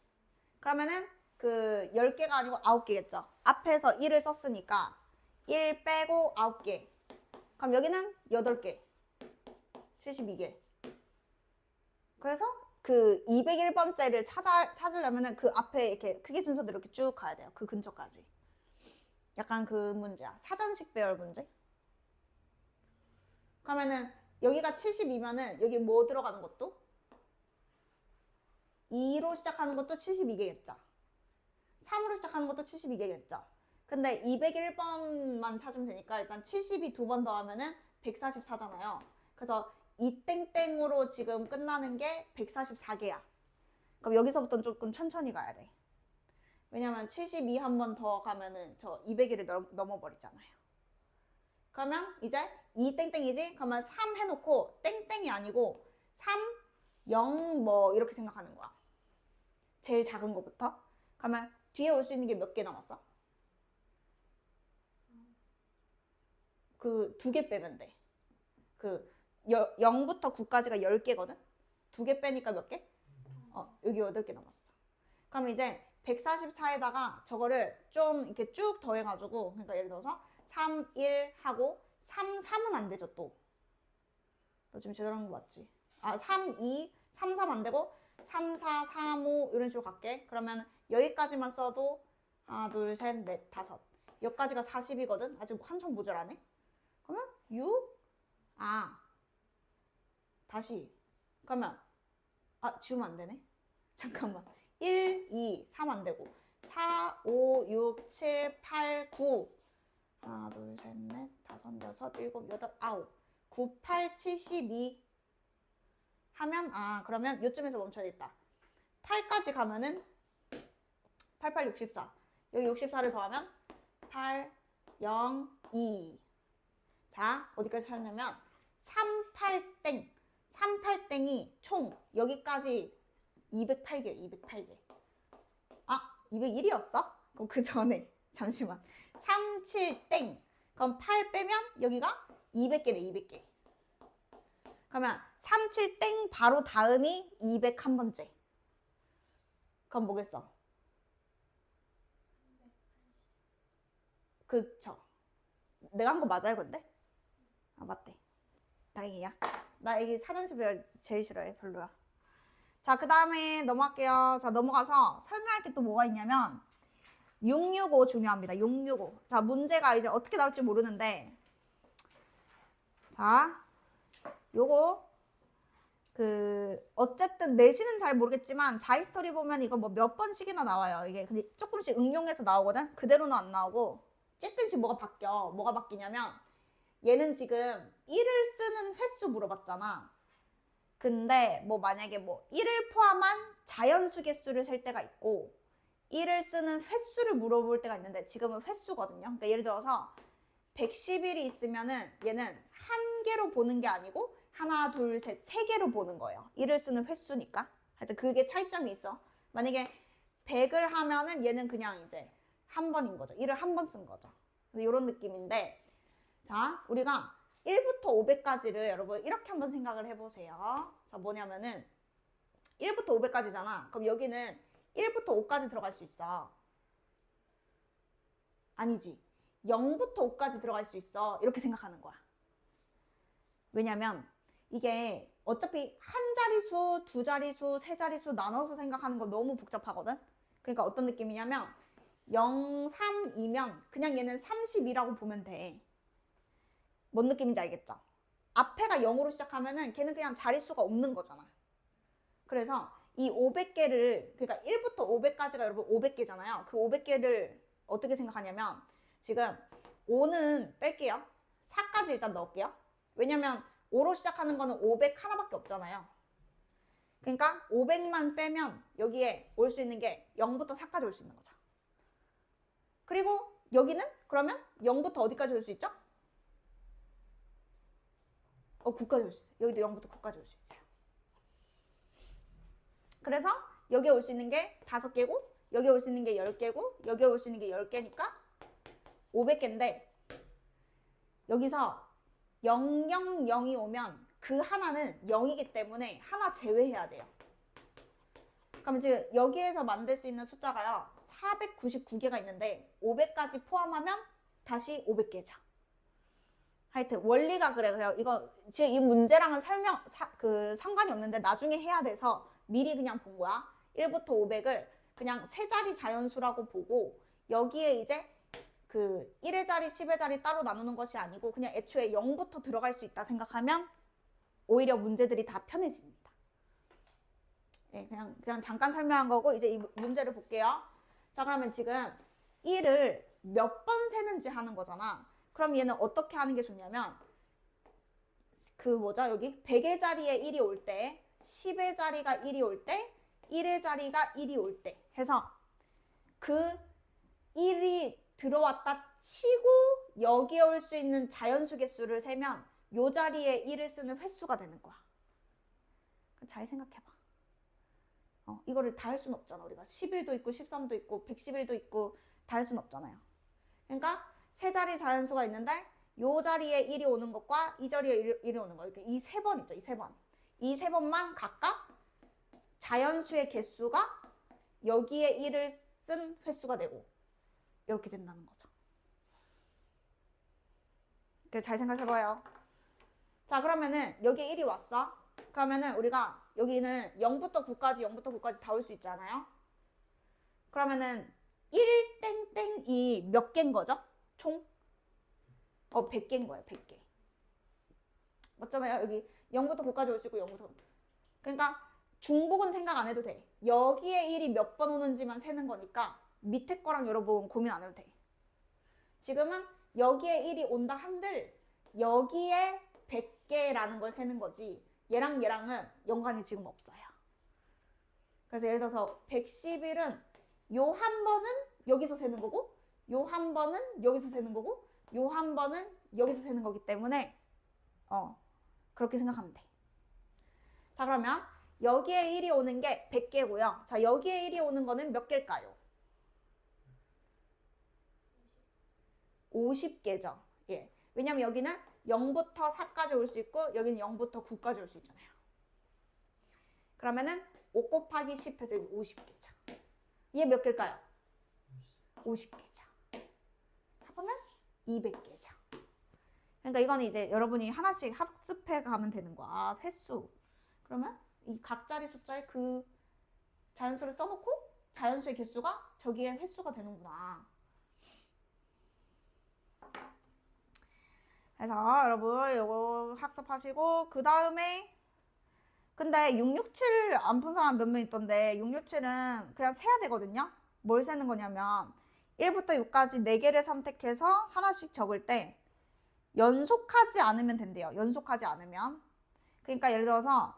Speaker 1: 그러면은 그 10개가 아니고 9개겠죠. 앞에서 1을 썼으니까 1 빼고 9개. 그럼 여기는 8개. 72개. 그래서 그 201번째를 찾으려면은 그 앞에 이렇게 크기 순서대로 이렇게 쭉 가야 돼요. 그 근처까지. 약간 그 문제야. 사전식 배열 문제. 그러면은 여기가 72면은 여기 뭐 들어가는 것도? 2로 시작하는 것도 72개겠죠. 3으로 시작하는 것도 72개겠죠. 근데 201번만 찾으면 되니까 일단 72 두 번 더하면은 144잖아요. 그래서 이 땡땡으로 지금 끝나는 게 144개야. 그럼 여기서부터는 조금 천천히 가야 돼. 왜냐면 72 한 번 더 가면은 저 200일을 넘어버리잖아요. 그러면 이제 2 땡땡이지? 그러면 3 해놓고 땡땡이 아니고 3, 0 뭐 이렇게 생각하는 거야. 제일 작은 거부터. 그러면 뒤에 올 수 있는 게 몇 개 남았어? 그 2개 빼면 돼. 그 0부터 9까지가 10개거든? 2개 빼니까 몇 개? 여기 8개 남았어. 그럼 이제 144에다가 저거를 좀 이렇게 쭉 더해가지고, 그러니까 예를 들어서 3, 1 하고 3, 3은 안 되죠, 또. 너 지금 제대로 한 거 맞지? 3, 2, 3, 3 안 되고 3, 4, 3, 5 이런 식으로 갈게. 그러면 여기까지만 써도 하나, 둘, 셋, 넷, 다섯. 여기까지가 40이거든? 아직 한참 모자라네? 그러면 6? 다시. 그러면 지우면 안 되네? 잠깐만. 1, 2, 3 안 되고 4, 5, 6, 7, 8, 9 하나, 둘, 셋, 넷, 다섯, 여섯, 일곱, 여덟, 아홉 9, 8, 72 하면 그러면 요쯤에서 멈춰야겠다. 8까지 가면은 8, 8, 64 여기 64를 더하면 8, 0, 2 자, 어디까지 찾냐면 3, 8, 땡 3, 8, 땡이 총 여기까지 208개, 208개. 201이었어? 그럼 그 전에, 잠시만. 3, 7, 땡. 그럼 8 빼면 여기가 200개네, 200개. 그러면 3, 7, 땡 바로 다음이 201번째. 그럼 뭐겠어? 그쵸. 내가 한 거 맞아요, 근데? 맞대. 다행이야. 나 여기 사전시 배열 제일 싫어해, 별로야. 자, 그 다음에 넘어갈게요. 자, 넘어가서 설명할 게 또 뭐가 있냐면 665 중요합니다. 665. 자, 문제가 이제 어떻게 나올지 모르는데 자, 요거 어쨌든 내신은 잘 모르겠지만 자이스토리 보면 이거 뭐 몇 번씩이나 나와요. 이게 근데 조금씩 응용해서 나오거든. 그대로는 안 나오고 쨌든씩 뭐가 바뀌어. 뭐가 바뀌냐면 얘는 지금 1을 쓰는 횟수 물어봤잖아. 근데 뭐 만약에 뭐 1을 포함한 자연수 개수를 셀 때가 있고 1을 쓰는 횟수를 물어볼 때가 있는데 지금은 횟수거든요. 그러니까 예를 들어서 110일이 있으면은 얘는 한 개로 보는 게 아니고 하나, 둘, 셋, 세 개로 보는 거예요. 1을 쓰는 횟수니까. 하여튼 그게 차이점이 있어. 만약에 100을 하면은 얘는 그냥 이제 한 번인 거죠. 1을 한 번 쓴 거죠. 이런 느낌인데 자, 우리가 1부터 500까지를 여러분 이렇게 한번 생각을 해보세요. 자, 뭐냐면은 1부터 500까지잖아. 그럼 여기는 1부터 5까지 들어갈 수 있어. 아니지. 0부터 5까지 들어갈 수 있어. 이렇게 생각하는 거야. 왜냐면 이게 어차피 한 자리수, 두 자리수, 세 자리수 나눠서 생각하는 거 너무 복잡하거든. 그러니까 어떤 느낌이냐면 0, 3이면 그냥 얘는 32라고 보면 돼. 뭔 느낌인지 알겠죠? 앞에가 0으로 시작하면은 걔는 그냥 자릿수가 없는 거잖아. 그래서 이 500개를, 그러니까 1부터 500까지가 여러분 500개잖아요. 그 500개를 어떻게 생각하냐면 지금 5는 뺄게요. 4까지 일단 넣을게요. 왜냐면 5로 시작하는 거는 500 하나밖에 없잖아요. 그러니까 500만 빼면 여기에 올 수 있는 게 0부터 4까지 올 수 있는 거죠. 그리고 여기는 그러면 0부터 어디까지 올 수 있죠? 9까지 올 수 있어요. 여기도 0부터 9까지 올 수 있어요. 그래서 여기에 올 수 있는 게 5개고 여기에 올 수 있는 게 10개고 여기에 올 수 있는 게 10개니까 500개인데 여기서 000이 오면 그 하나는 0이기 때문에 하나 제외해야 돼요. 그러면 지금 여기에서 만들 수 있는 숫자가요 499개가 있는데 500까지 포함하면 다시 500개죠. 하여튼 원리가 그래요. 이거 지금 이 문제랑은 상관이 없는데 나중에 해야 돼서 미리 그냥 본 거야. 1부터 500을 그냥 세 자리 자연수라고 보고 여기에 이제 그 1의 자리, 10의 자리 따로 나누는 것이 아니고 그냥 애초에 0부터 들어갈 수 있다 생각하면 오히려 문제들이 다 편해집니다. 네, 그냥 잠깐 설명한 거고 이제 이 문제를 볼게요. 자, 그러면 지금 1을 몇 번 세는지 하는 거잖아. 그럼 얘는 어떻게 하는 게 좋냐면 여기 100의 자리에 1이 올 때, 10의 자리가 1이 올 때, 1의 자리가 1이 올 때 해서 그 1이 들어왔다 치고 여기에 올 수 있는 자연수 개수를 세면 요 자리에 1을 쓰는 횟수가 되는 거야. 잘 생각해봐. 이거를 다 할 수는 없잖아. 우리가 11도 있고 13도 있고 111도 있고 다 할 수는 없잖아요. 그러니까 세 자리 자연수가 있는데 요 자리에 1이 오는 것과 이 자리에 1이 오는 거. 이 세 번 있죠. 이 세 번. 이 세 번만 각각 자연수의 개수가 여기에 1을 쓴 횟수가 되고 이렇게 된다는 거죠. 잘 생각해봐요. 자, 그러면은 여기에 1이 왔어. 그러면은 우리가 여기는 0부터 9까지 다 올 수 있잖아요. 그러면은 1땡땡이 몇 개인 거죠? 총? 100개인 거예요. 100개. 맞잖아요. 여기 0부터 9까지 올 수 있고 0부터. 그러니까 중복은 생각 안 해도 돼. 여기에 1이 몇 번 오는지만 세는 거니까 밑에 거랑 여러분 고민 안 해도 돼. 지금은 여기에 1이 온다 한들 여기에 100개라는 걸 세는 거지 얘랑 얘랑은 연관이 지금 없어요. 그래서 예를 들어서 111은 요 한 번은 여기서 세는 거고 요 한 번은 여기서 세는 거고 요 한 번은 여기서 세는 거기 때문에 그렇게 생각하면 돼. 자, 그러면 여기에 1이 오는 게 100개고요. 자, 여기에 1이 오는 거는 몇 개일까요? 50개죠. 예. 왜냐면 여기는 0부터 4까지 올 수 있고 여기는 0부터 9까지 올 수 있잖아요. 그러면은 5 곱하기 10 해서 50개죠. 얘 몇 개일까요? 50개죠. 합하면 200개죠. 그러니까 이거는 이제 여러분이 하나씩 학습해 가면 되는 거야. 횟수. 그러면 이 각자리 숫자에 그 자연수를 써놓고 자연수의 개수가 저기에 횟수가 되는구나. 그래서 여러분 이거 학습하시고 그 다음에 근데 667 안 푼 사람 몇 명 있던데 667은 그냥 세야 되거든요. 뭘 세는 거냐면 1부터 6까지 4개를 선택해서 하나씩 적을 때 연속하지 않으면 된대요. 연속하지 않으면. 그러니까 예를 들어서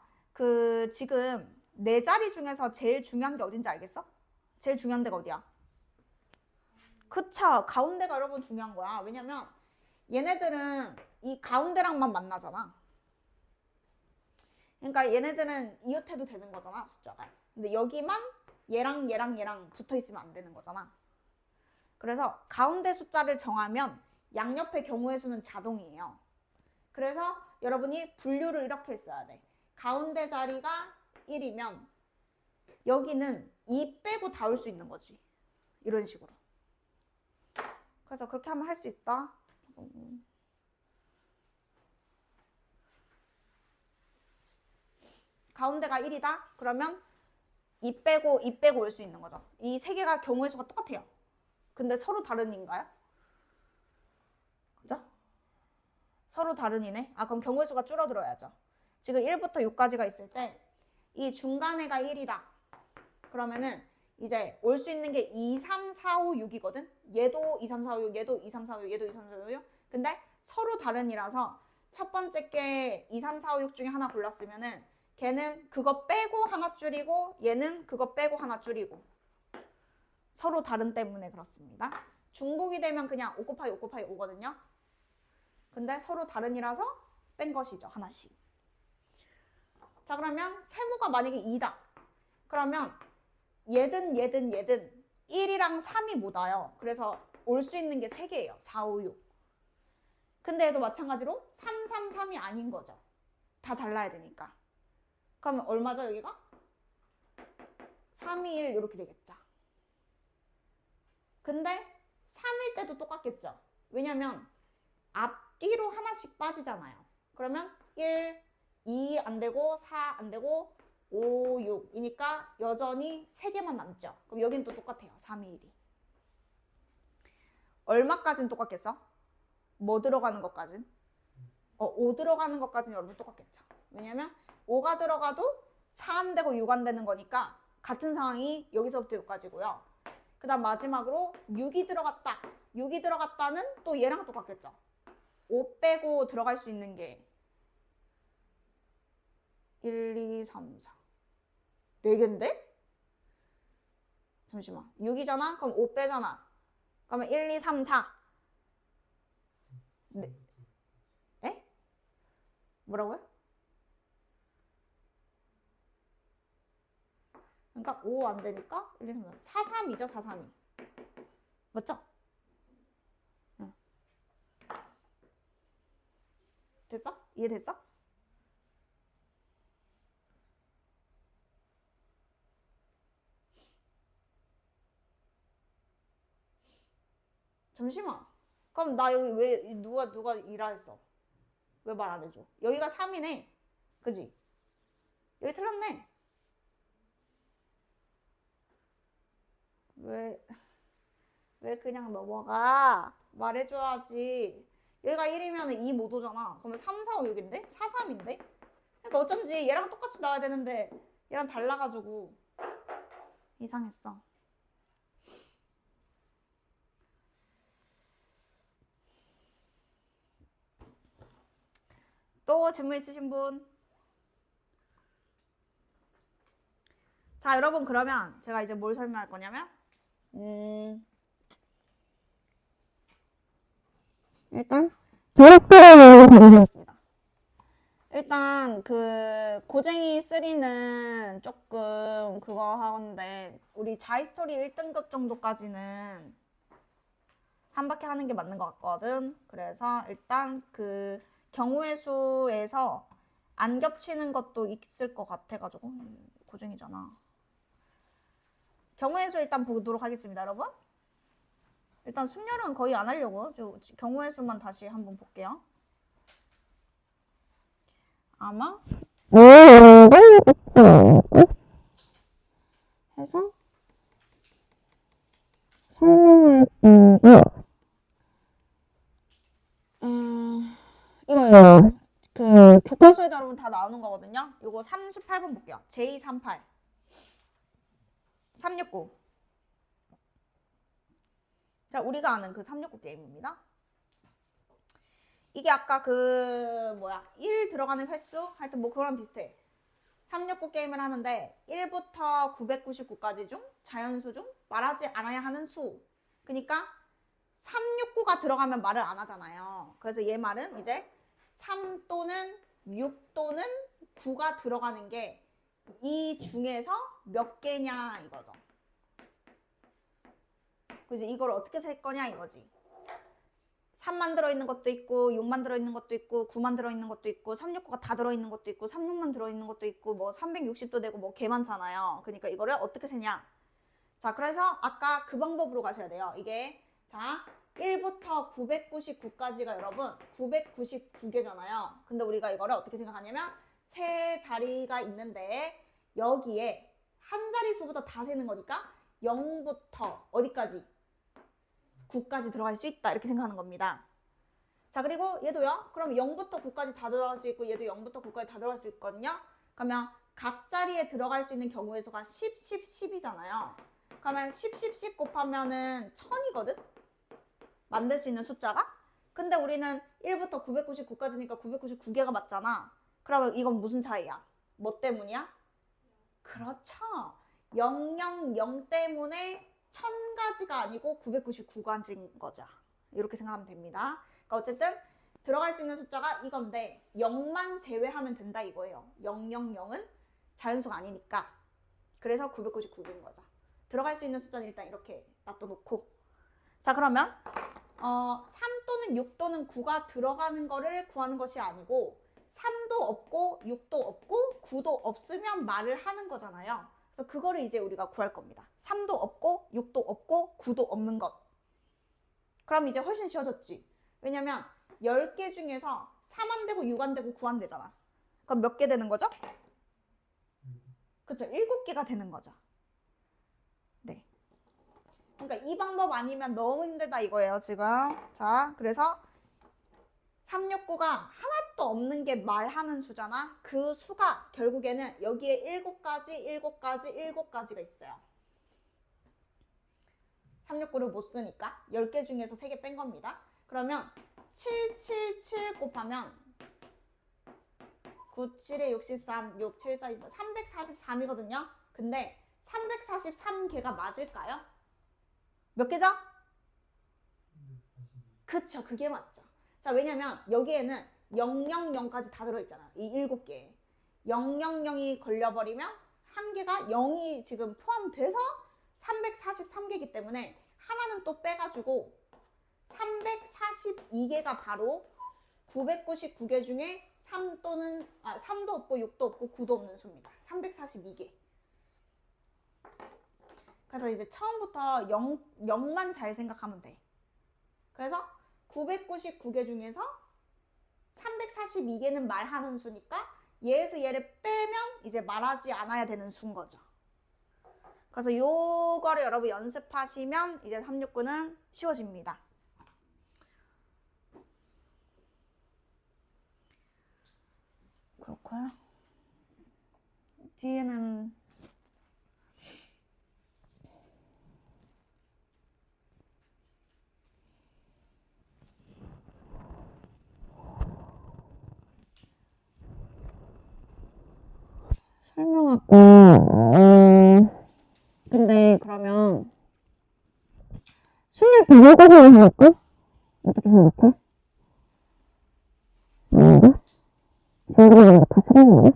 Speaker 1: 지금 4자리 중에서 제일 중요한 게 어딘지 알겠어? 제일 중요한 데가 어디야? 그쵸. 가운데가 여러분 중요한 거야. 왜냐면 얘네들은 이 가운데랑만 만나잖아. 그러니까 얘네들은 이웃해도 되는 거잖아, 숫자가. 근데 여기만 얘랑 붙어 있으면 안 되는 거잖아. 그래서 가운데 숫자를 정하면 양옆의 경우의 수는 자동이에요. 그래서 여러분이 분류를 이렇게 했어야 돼. 가운데 자리가 1이면 여기는 2 빼고 다 올 수 있는 거지. 이런 식으로. 그래서 그렇게 하면 할 수 있어. 。 . 。 . 。 . 。 . 。 . 。 . 。 . 。 . 。 . 。 . 。 . 。 . 。 . 。 . 。 . 。 . 。 . 。 . 。 . 。 . 。 . 。 . 。 . 。 . 。 . 。 . 。 . 。 . 。 . 가운데가 1이다? 그러면 2 빼고 올 수 있는 거죠. 이 세 개가 경우의 수가 똑같아요. 근데 서로 다른 인가요? 그죠? 서로 다른 이네. 아, 그럼 경우의 수가 줄어들어야죠. 지금 1부터 6까지가 있을 때 이 중간에가 1이다. 그러면은 이제 올 수 있는 게 2, 3, 4, 5, 6이거든. 얘도 2, 3, 4, 5, 6, 얘도 2, 3, 4, 5, 6, 얘도 2, 3, 4, 5, 6. 근데 서로 다른 이라서 첫 번째 게 2, 3, 4, 5, 6 중에 하나 골랐으면은 걔는 그거 빼고 하나 줄이고 얘는 그거 빼고 하나 줄이고 서로 다른 때문에 그렇습니다. 중복이 되면 그냥 5 곱하기 5 곱하기 5거든요. 근데 서로 다른 이라서 뺀 것이죠. 하나씩. 자, 그러면 세모가 만약에 2다. 그러면 얘든 1이랑 3이 못 와요. 그래서 올 수 있는 게 3개예요. 4, 5, 6. 근데 얘도 마찬가지로 3, 3, 3이 아닌 거죠. 다 달라야 되니까. 그러면 얼마죠, 여기가? 3, 2, 1 이렇게 되겠죠. 근데 3일 때도 똑같겠죠. 왜냐면 앞뒤로 하나씩 빠지잖아요. 그러면 1, 2 안 되고 4 안 되고 5, 6이니까 여전히 3개만 남죠. 그럼 여긴 또 똑같아요. 3, 2, 1이. 얼마까지는 똑같겠어? 뭐 들어가는 것까진? 5 들어가는 것까지는 여러분 똑같겠죠. 왜냐면 5가 들어가도 4 안 되고 6 안 되는 거니까 같은 상황이 여기서부터 여기까지고요. 그 다음 마지막으로 6이 들어갔다. 6이 들어갔다는 또 얘랑 똑같겠죠. 5 빼고 들어갈 수 있는 게 1, 2, 3, 4. 4개인데? 잠시만. 6이잖아? 그럼 5 빼잖아. 그러면 1, 2, 3, 4. 네. 에? 뭐라고요? 그러니까 5 안 되니까 1, 2, 3, 4. 4, 3이죠, 4, 3이. 맞죠? 응. 됐어? 이해됐어? 잠시만. 그럼 나 여기 왜 누가 일하 했어? 왜 말 안 해줘? 여기가 3이네. 그지? 여기 틀렸네. 왜 그냥 넘어가? 말해줘야지. 얘가 1이면 2 못 오잖아. 그러면 3, 4, 5, 6인데? 4, 3인데? 그러니까 어쩐지 얘랑 똑같이 나와야 되는데 얘랑 달라가지고 이상했어. 또 질문 있으신 분? 자, 여러분 그러면 제가 이제 뭘 설명할 거냐면 일단 졸업표를 보여드렸습니다. 일단 그 고쟁이 3는 조금 그거 하는데 우리 자이스토리 1등급 정도까지는 한 바퀴 하는 게 맞는 것 같거든. 그래서 일단 그 경우의 수에서 안 겹치는 것도 있을 것 같아가지고 고쟁이잖아. 경우의 수 일단 보도록 하겠습니다, 여러분. 일단 순열은 거의 안 하려고 경우의 수만 다시 한번 볼게요. 아마 해서 설명할 거고요. 이거요. 그 교과서에도 여러분 다 나오는 거거든요. 이거 38번 볼게요. J38 369. 자, 우리가 아는 그 369 게임입니다. 이게 아까 그 뭐야 1 들어가는 횟수? 하여튼 뭐 그거랑 비슷해. 369 게임을 하는데 1부터 999까지 중 자연수 중 말하지 않아야 하는 수. 그러니까 369가 들어가면 말을 안 하잖아요. 그래서 얘 말은 이제 3 또는 6 또는 9가 들어가는 게 이 중에서 몇 개냐 이거죠. 그지? 이걸 어떻게 셀 거냐 이거지. 3만 들어있는 것도 있고 6만 들어있는 것도 있고 9만 들어있는 것도 있고 369가 다 들어있는 것도 있고 36만 들어있는 것도 있고 뭐 360도 되고 뭐 개 많잖아요. 그러니까 이거를 어떻게 세냐. 자, 그래서 아까 그 방법으로 가셔야 돼요. 이게 자 1부터 999까지가 여러분 999개잖아요. 근데 우리가 이거를 어떻게 생각하냐면 세 자리가 있는데 여기에 한 자릿수부터 다 세는 거니까 0부터 어디까지? 9까지 들어갈 수 있다 이렇게 생각하는 겁니다. 자, 그리고 얘도요. 그럼 0부터 9까지 다 들어갈 수 있고 얘도 0부터 9까지 다 들어갈 수 있거든요. 그러면 각 자리에 들어갈 수 있는 경우의 수가 10, 10, 10이잖아요. 그러면 10, 10, 10 곱하면은 1000이거든? 만들 수 있는 숫자가? 근데 우리는 1부터 999까지니까 999개가 맞잖아. 그러면 이건 무슨 차이야? 뭐 때문이야? 그렇죠. 000 때문에 1000가지가 아니고 999가지인 거죠. 이렇게 생각하면 됩니다. 그러니까 어쨌든 들어갈 수 있는 숫자가 이건데 0만 제외하면 된다 이거예요. 000은 자연수가 아니니까. 그래서 999개인 거죠. 들어갈 수 있는 숫자는 일단 이렇게 놔둬놓고. 자, 그러면 3 또는 6 또는 9가 들어가는 거를 구하는 것이 아니고 3도 없고 6도 없고 9도 없으면 말을 하는 거잖아요. 그래서 그거를 이제 우리가 구할 겁니다. 3도 없고 6도 없고 9도 없는 것. 그럼 이제 훨씬 쉬워졌지. 왜냐면 10개 중에서 3 안 되고 6 안 되고 9 안 되잖아. 그럼 몇 개 되는 거죠? 그쵸, 7개가 되는 거죠. 네. 그러니까 이 방법 아니면 너무 힘들다 이거예요, 지금. 자, 그래서 369가 하나도 없는 게 말하는 수잖아. 그 수가 결국에는 여기에 7가지, 7가지, 7가지가 있어요. 369를 못 쓰니까 10개 중에서 3개 뺀 겁니다. 그러면 777 곱하면 9, 7에 63, 6, 7, 4, 343이거든요. 근데 343개가 맞을까요? 몇 개죠? 그쵸, 그게 맞죠. 자, 왜냐면 여기에는 000까지 다 들어있잖아. 이 7개에. 000이 걸려버리면 한 개가 0이 지금 포함돼서 343개이기 때문에 하나는 또 빼가지고 342개가 바로 999개 중에 3도 없고 6도 없고 9도 없는 수입니다. 342개. 그래서 이제 처음부터 0만 잘 생각하면 돼. 그래서 999개 중에서 342개는 말하는 수니까 얘에서 얘를 빼면 이제 말하지 않아야 되는 수인 거죠. 그래서 요거를 여러분 연습하시면 이제 369는 쉬워집니다. 그렇고요. 뒤에는 설명할게. 근데 그러면 수능 비교과정을 해볼까? 어떻게 생각해? 아닌가? 지금 다 수능이네?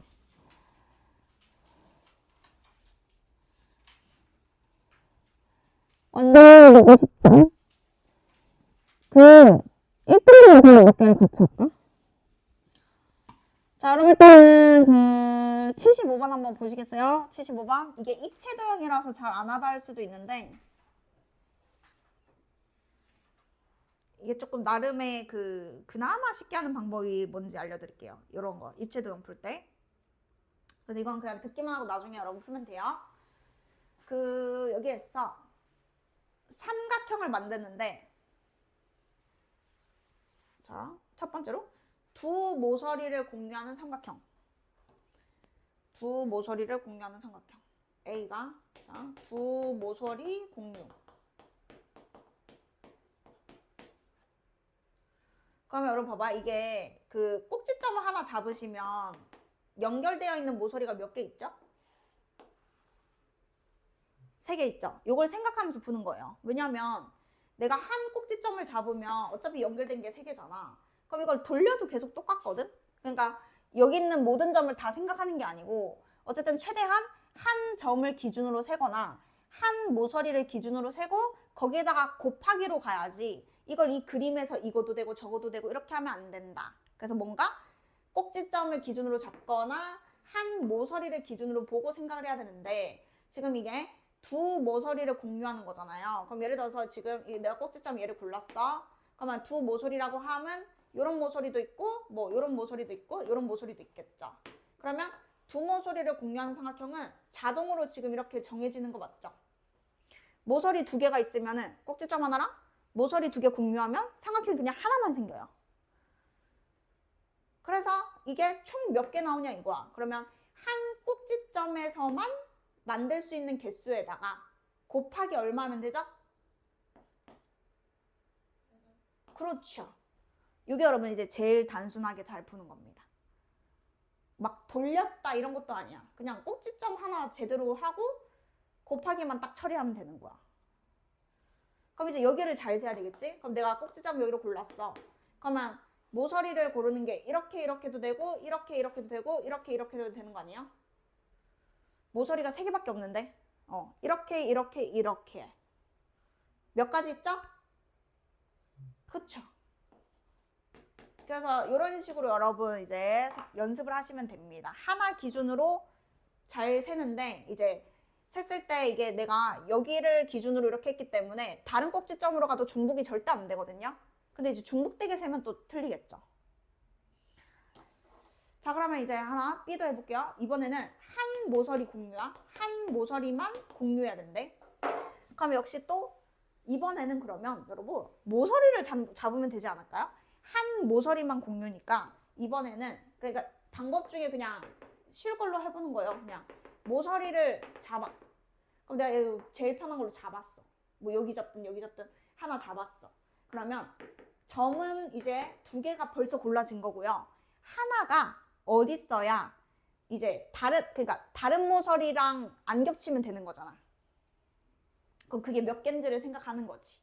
Speaker 1: 완전 보고 싶다. 1등급은 그냥 몇 개를 같이 할까? 자, 그럼 일단은 75번 한번 보시겠어요? 75번. 이게 입체도형이라서 잘 안 와닿을 수도 있는데 이게 조금 나름의 그나마 쉽게 하는 방법이 뭔지 알려드릴게요. 이런 거 입체도형 풀 때. 그래서 이건 그냥 듣기만 하고 나중에 여러분 풀면 돼요. 여기에서 삼각형을 만드는데, 자, 첫 번째로 두 모서리를 공유하는 삼각형. 두 모서리를 공유하는 삼각형. A가 자, 두 모서리 공유. 그러면 여러분 봐봐. 이게 꼭지점을 하나 잡으시면 연결되어 있는 모서리가 몇 개 있죠? 3개 있죠? 이걸 생각하면서 푸는 거예요. 왜냐면 내가 한 꼭지점을 잡으면 어차피 연결된 게 3개잖아. 그럼 이걸 돌려도 계속 똑같거든? 그러니까 여기 있는 모든 점을 다 생각하는 게 아니고 어쨌든 최대한 한 점을 기준으로 세거나 한 모서리를 기준으로 세고 거기에다가 곱하기로 가야지 이걸 이 그림에서 이것도 되고 저것도 되고 이렇게 하면 안 된다. 그래서 뭔가 꼭지점을 기준으로 잡거나 한 모서리를 기준으로 보고 생각을 해야 되는데 지금 이게 두 모서리를 공유하는 거잖아요. 그럼 예를 들어서 지금 내가 꼭지점 얘를 골랐어. 그러면 두 모서리라고 하면 이런 모서리도 있고 뭐 이런 모서리도 있고 이런 모서리도 있겠죠. 그러면 두 모서리를 공유하는 삼각형은 자동으로 지금 이렇게 정해지는 거 맞죠? 모서리 두 개가 있으면은 꼭지점 하나랑 모서리 두 개 공유하면 삼각형이 그냥 하나만 생겨요. 그래서 이게 총 몇 개 나오냐 이거야. 그러면 한 꼭지점에서만 만들 수 있는 개수에다가 곱하기 얼마 하면 되죠? 그렇죠. 이게 여러분 이제 제일 단순하게 잘 푸는 겁니다. 막 돌렸다 이런 것도 아니야. 그냥 꼭지점 하나 제대로 하고 곱하기만 딱 처리하면 되는 거야. 그럼 이제 여기를 잘 세야 되겠지? 그럼 내가 꼭지점 여기로 골랐어. 그러면 모서리를 고르는 게 이렇게 이렇게도 되고 이렇게 이렇게도 되고 이렇게 이렇게도 되는 거 아니에요? 모서리가 3개밖에 없는데 이렇게 이렇게 이렇게 몇 가지 있죠? 그쵸? 그래서 이런 식으로 여러분 이제 연습을 하시면 됩니다. 하나 기준으로 잘 세는데 이제 셌을 때 이게 내가 여기를 기준으로 이렇게 했기 때문에 다른 꼭지점으로 가도 중복이 절대 안 되거든요. 근데 이제 중복되게 세면 또 틀리겠죠. 자, 그러면 이제 하나 B도 해볼게요. 이번에는 한 모서리 공유야. 한 모서리만 공유해야 된대. 그럼 역시 또 이번에는 그러면 여러분 모서리를 잡으면 되지 않을까요? 한 모서리만 공유니까 이번에는 그러니까 방법 중에 그냥 쉬울 걸로 해보는 거예요. 그냥 모서리를 잡아. 그럼 내가 제일 편한 걸로 잡았어. 뭐 여기 잡든 여기 잡든 하나 잡았어. 그러면 점은 이제 2개가 벌써 골라진 거고요. 하나가 어디 있어야 이제 그러니까 다른 모서리랑 안 겹치면 되는 거잖아. 그럼 그게 몇 개인지를 생각하는 거지.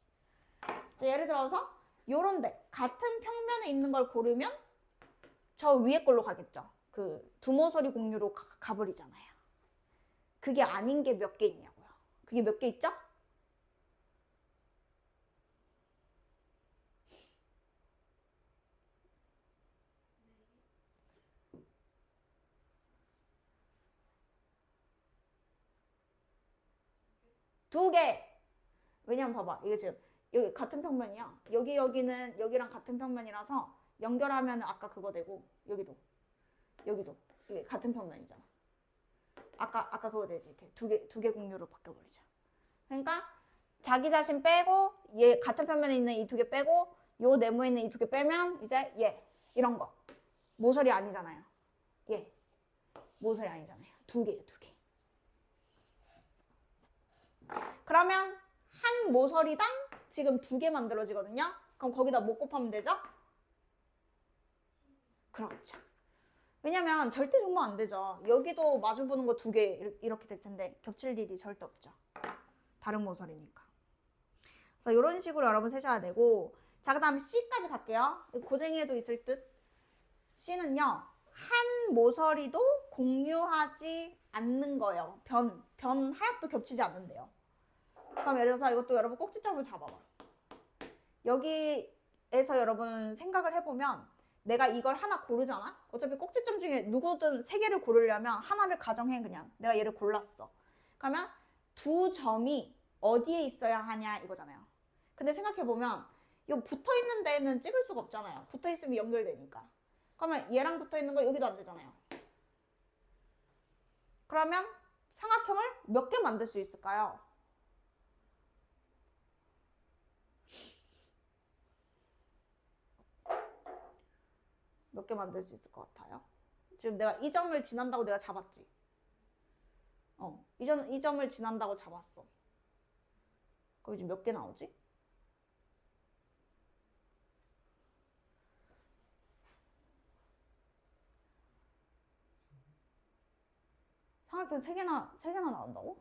Speaker 1: 자, 예를 들어서 요런데 같은 평면에 있는 걸 고르면 저 위에 걸로 가겠죠. 그 두 모서리 공유로 가버리잖아요. 그게 아닌 게 몇 개 있냐고요. 그게 몇 개 있죠? 두 개. 왜냐면 봐봐. 이게 지금 여기 같은 평면이야. 여기는 여기랑 같은 평면이라서 연결하면 아까 그거 되고 여기도 이게 같은 평면이잖아. 아까 그거 되지. 이렇게 두 개 공유로 바뀌어버리자. 그러니까 자기 자신 빼고 얘 같은 평면에 있는 이 2개 빼고 요 네모에 있는 이 2개 빼면 이제 얘 이런 거 모서리 아니잖아요. 얘 모서리 아니잖아요. 2개예요. 2개. 그러면 한 모서리당 지금 2개 만들어지거든요. 그럼 거기다 뭐 곱하면 되죠? 그렇죠. 왜냐면 절대 중복 안 되죠. 여기도 마주보는 거 2개 이렇게 될 텐데 겹칠 일이 절대 없죠. 다른 모서리니까. 그래서 이런 식으로 여러분 세셔야 되고, 자, 그 다음에 C까지 갈게요. 고쟁이에도 있을 듯. C는요, 한 모서리도 공유하지 않는 거예요. 변 하나도 겹치지 않는데요. 그럼 예를 들어서 이것도 여러분 꼭지점을 잡아봐. 여기에서 여러분 생각을 해보면 내가 이걸 하나 고르잖아? 어차피 꼭지점 중에 누구든 3개를 고르려면 하나를 가정해. 그냥 내가 얘를 골랐어. 그러면 두 점이 어디에 있어야 하냐 이거잖아요. 근데 생각해보면 이 붙어있는 데는 찍을 수가 없잖아요. 붙어있으면 연결되니까. 그러면 얘랑 붙어있는 거 여기도 안 되잖아요. 그러면 삼각형을 몇 개 만들 수 있을까요? 몇 개 만들 수 있을 것 같아요? 지금 내가 이 점을 지난다고 내가 잡았지. 이 점을 지난다고 잡았어. 그럼 이제 몇 개 나오지? 삼각형 3개나 나온다고?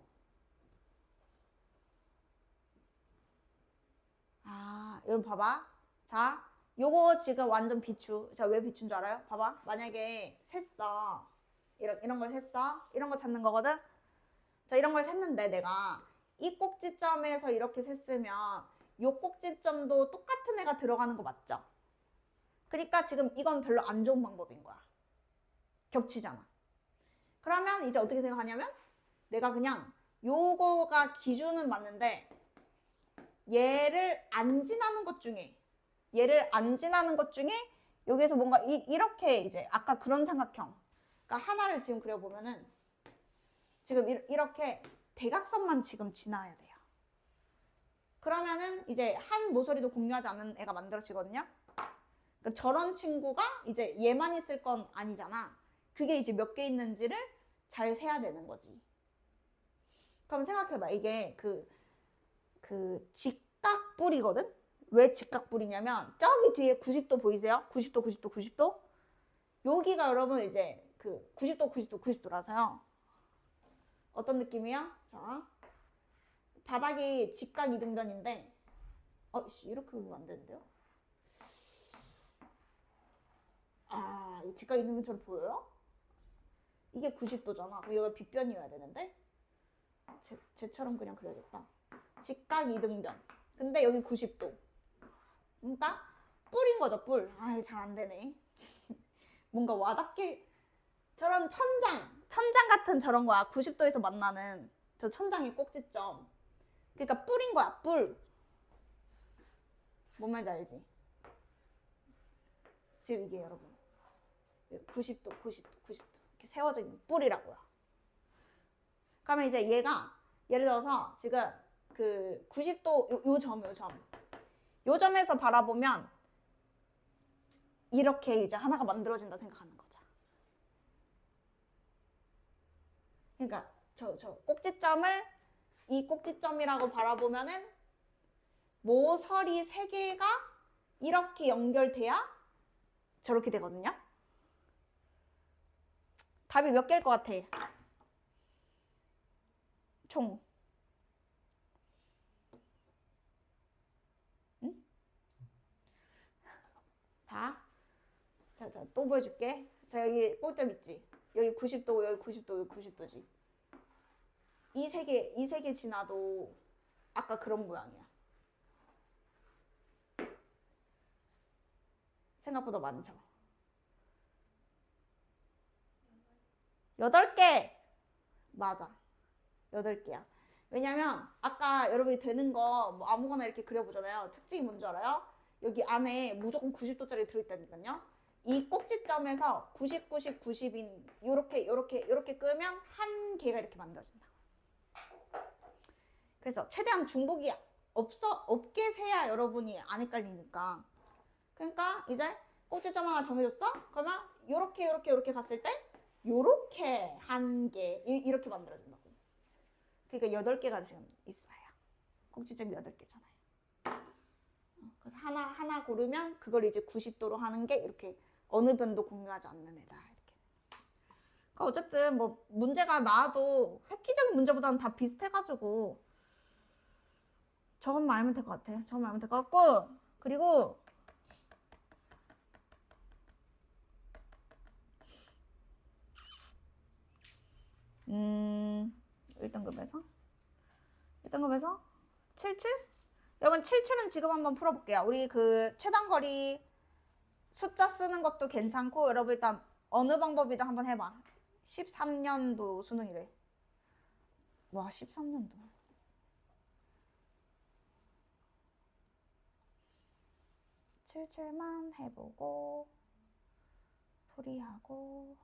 Speaker 1: 아, 여러분 봐봐. 자, 요거 지금 완전 비추. 자, 왜 비추인 줄 알아요? 봐봐. 만약에 셌어. 이런 걸 셌어. 이런 거 찾는 거거든? 자, 이런 걸 셌는데 내가 이 꼭지점에서 이렇게 셌으면 요 꼭지점도 똑같은 애가 들어가는 거 맞죠? 그러니까 지금 이건 별로 안 좋은 방법인 거야. 겹치잖아. 그러면 이제 어떻게 생각하냐면 내가 그냥 요거가 기준은 맞는데 얘를 안 지나는 것 중에 여기에서 뭔가 이렇게 이제 아까 그런 삼각형 그러니까 하나를 지금 그려보면은 지금 이렇게 대각선만 지금 지나야 돼요. 그러면은 이제 한 모서리도 공유하지 않는 애가 만들어지거든요. 그러니까 저런 친구가 이제 얘만 있을 건 아니잖아. 그게 이제 몇 개 있는지를 잘 세야 되는 거지. 그럼 생각해봐. 이게 그 직각뿔이거든? 왜 직각뿔이냐면 저기 뒤에 90도 보이세요? 90도, 90도, 90도? 여기가 여러분 이제 그 90도, 90도, 90도라서요. 어떤 느낌이야? 자, 바닥이 직각 이등변인데 이렇게 올리면 안 되는데요? 이 직각 이등변처럼 보여요? 이게 90도잖아. 그럼 여기가 빗변이어야 되는데 쟤처럼 그냥 그려야겠다. 직각 이등변. 근데 여기 90도. 그러니까 뿔인 거죠, 뿔. 잘 안 되네. 뭔가 와닿게 저런 천장 같은 저런 거야. 90도에서 만나는 저 천장의 꼭지점. 그러니까 뿔인 거야, 뿔. 뭔 말인지 알지? 지금 이게 여러분 90도, 90도, 90도 이렇게 세워져 있는 뿔이라고요. 그러면 이제 얘가 예를 들어서 지금 그 90도 요 점에서 바라보면 이렇게 이제 하나가 만들어진다 생각하는 거죠. 그러니까 저 꼭지점을 이 꼭지점이라고 바라보면은 모서리 3개가 이렇게 연결돼야 저렇게 되거든요. 답이 몇 개일 것 같아? 총. 응? 봐. 자, 또 보여줄게. 자, 여기 꼭점 있지? 여기 90도, 여기 90도, 여기 90도지. 이 세 개 지나도 아까 그런 모양이야. 생각보다 많죠? 8개! 맞아. 8개야. 왜냐면 아까 여러분이 되는 거 뭐 아무거나 이렇게 그려보잖아요. 특징이 뭔지 알아요? 여기 안에 무조건 90도짜리 들어있다니까요. 이 꼭지점에서 90, 90, 90인 요렇게 끄면 한 개가 이렇게 만들어진다. 그래서 최대한 중복이 없게 세야 여러분이 안 헷갈리니까. 그러니까 이제 꼭지점 하나 정해줬어? 그러면 요렇게 갔을 때 요렇게 한 개 이렇게 만들어진다고. 그러니까 8개가 지금 있어요. 꼭지점이 8개잖아요. 그래서 하나 고르면 그걸 이제 90도로 하는 게 이렇게 어느 변도 공유하지 않는 애다. 이렇게. 그러니까 어쨌든 뭐 문제가 나와도 획기적인 문제보다는 다 비슷해가지고 저것만 알면 될 것 같아. 저것만 알면 될 것 같고, 그리고 음 1등급에서 77? 여러분 77은 지금 한번 풀어볼게요. 우리 그 최단거리 숫자 쓰는 것도 괜찮고, 여러분 일단 어느 방법이든 한번 해봐. 13년도 수능이래. 와, 13년도. 77만 해보고 풀이하고.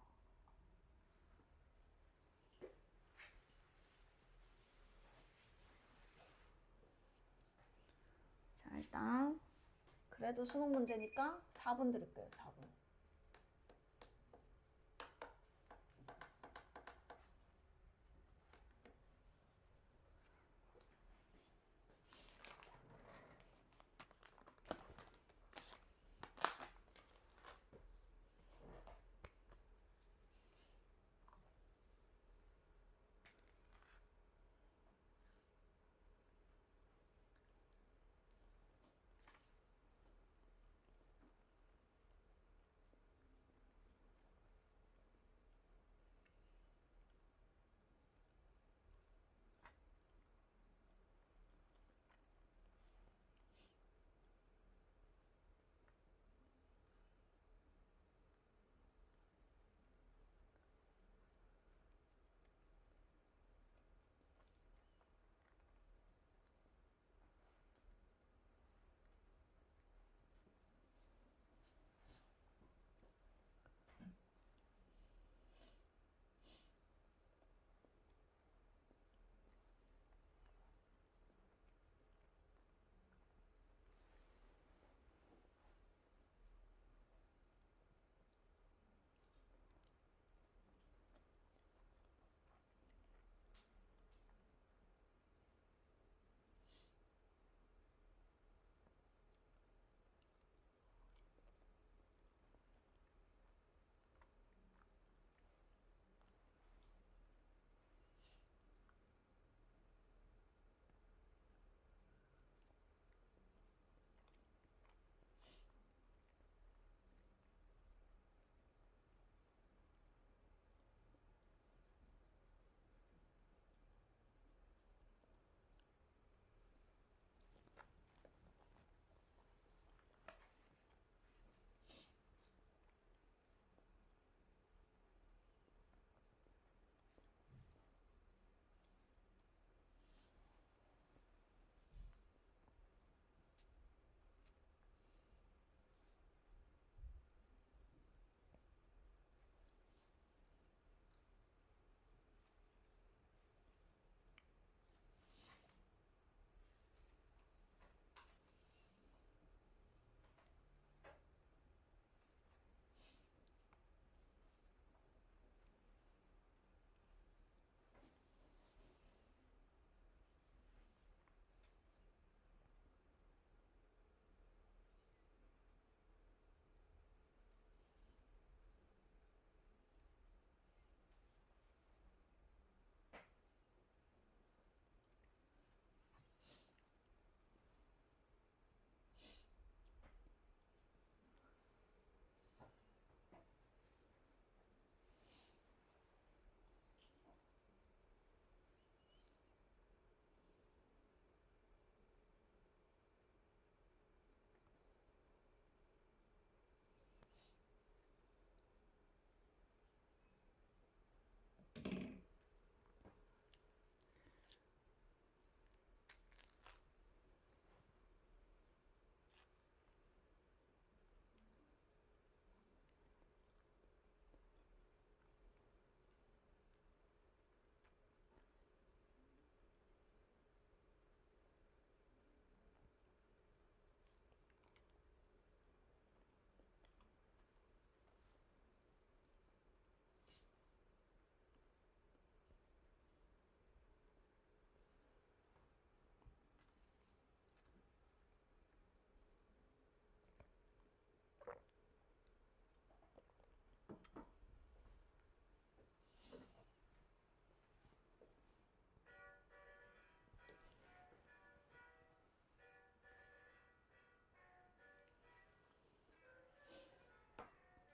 Speaker 1: 자, 일단 그래도 수능 문제니까 4분 드릴게요. 4분.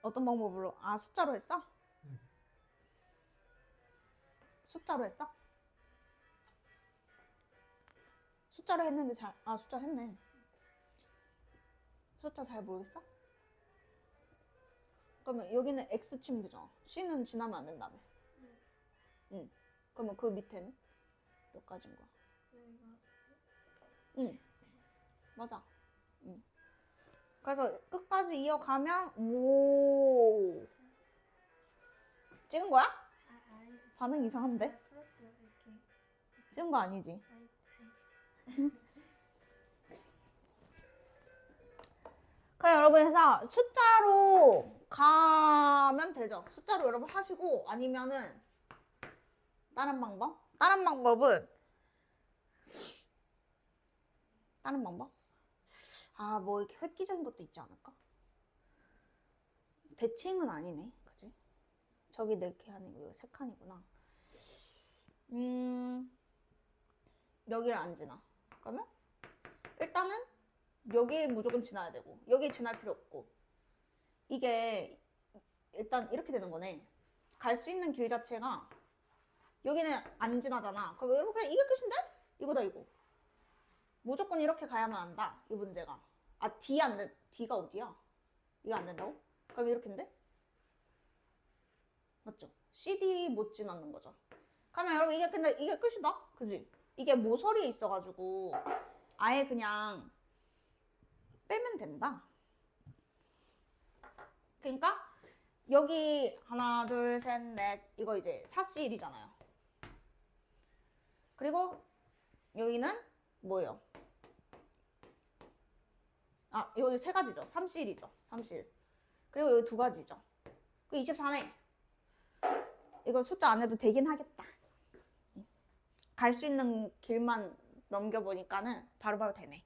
Speaker 1: 어떤 방법으로? 아, 숫자로 했어?
Speaker 3: 응.
Speaker 1: 숫자로 했어? 숫자로 했는데 숫자 했네. 숫자 잘 모르겠어? 그러면 여기는 X 치면 되잖아. C는 지나면 안 된다며.
Speaker 2: 네.
Speaker 1: 응. 그러면 그 밑에는 몇 가지인 거야?
Speaker 2: 내가
Speaker 1: 응. 맞아. 응. 그래서 끝까지 이어가면 오. 찍은 거야?
Speaker 2: 아니
Speaker 1: 반응 이상한데?
Speaker 2: 풀었대요 이렇게.
Speaker 1: 찍은 거 아니지? 그냥 여러분 해서 숫자로 가면 되죠. 숫자로 여러분 하시고 아니면은 다른 방법? 다른 방법은 다른 방법? 아, 뭐 이렇게 획기적인 것도 있지 않을까? 대칭은 아니네. 그지? 저기 4개 하는 거 3칸이구나. 여기를 안 지나. 그러면 일단은 여기 무조건 지나야 되고 여기 지날 필요 없고 이게 일단 이렇게 되는 거네. 갈 수 있는 길 자체가 여기는 안 지나잖아. 그럼 이렇게 이게 끝인데? 이거다 이거. 무조건 이렇게 가야만 한다. 이 문제가. 아, D가 어디야? 이거 안 된다고? 그럼 이렇게인데? 맞죠? CD 못 지나는 거죠. 그러면 여러분 이게 근데 이게 끝이다? 그지? 이게 모서리에 있어가지고 아예 그냥 빼면 된다. 그러니까 여기 하나 둘 셋 넷 이거 이제 4C1이잖아요. 그리고 여기는 뭐예요? 아, 이거 3가지죠. 3C1이죠. 3C1. 그리고 여기 2가지죠. 그 24네. 이거 숫자 안 해도 되긴 하겠다. 갈 수 있는 길만 넘겨보니까는 바로바로 되네.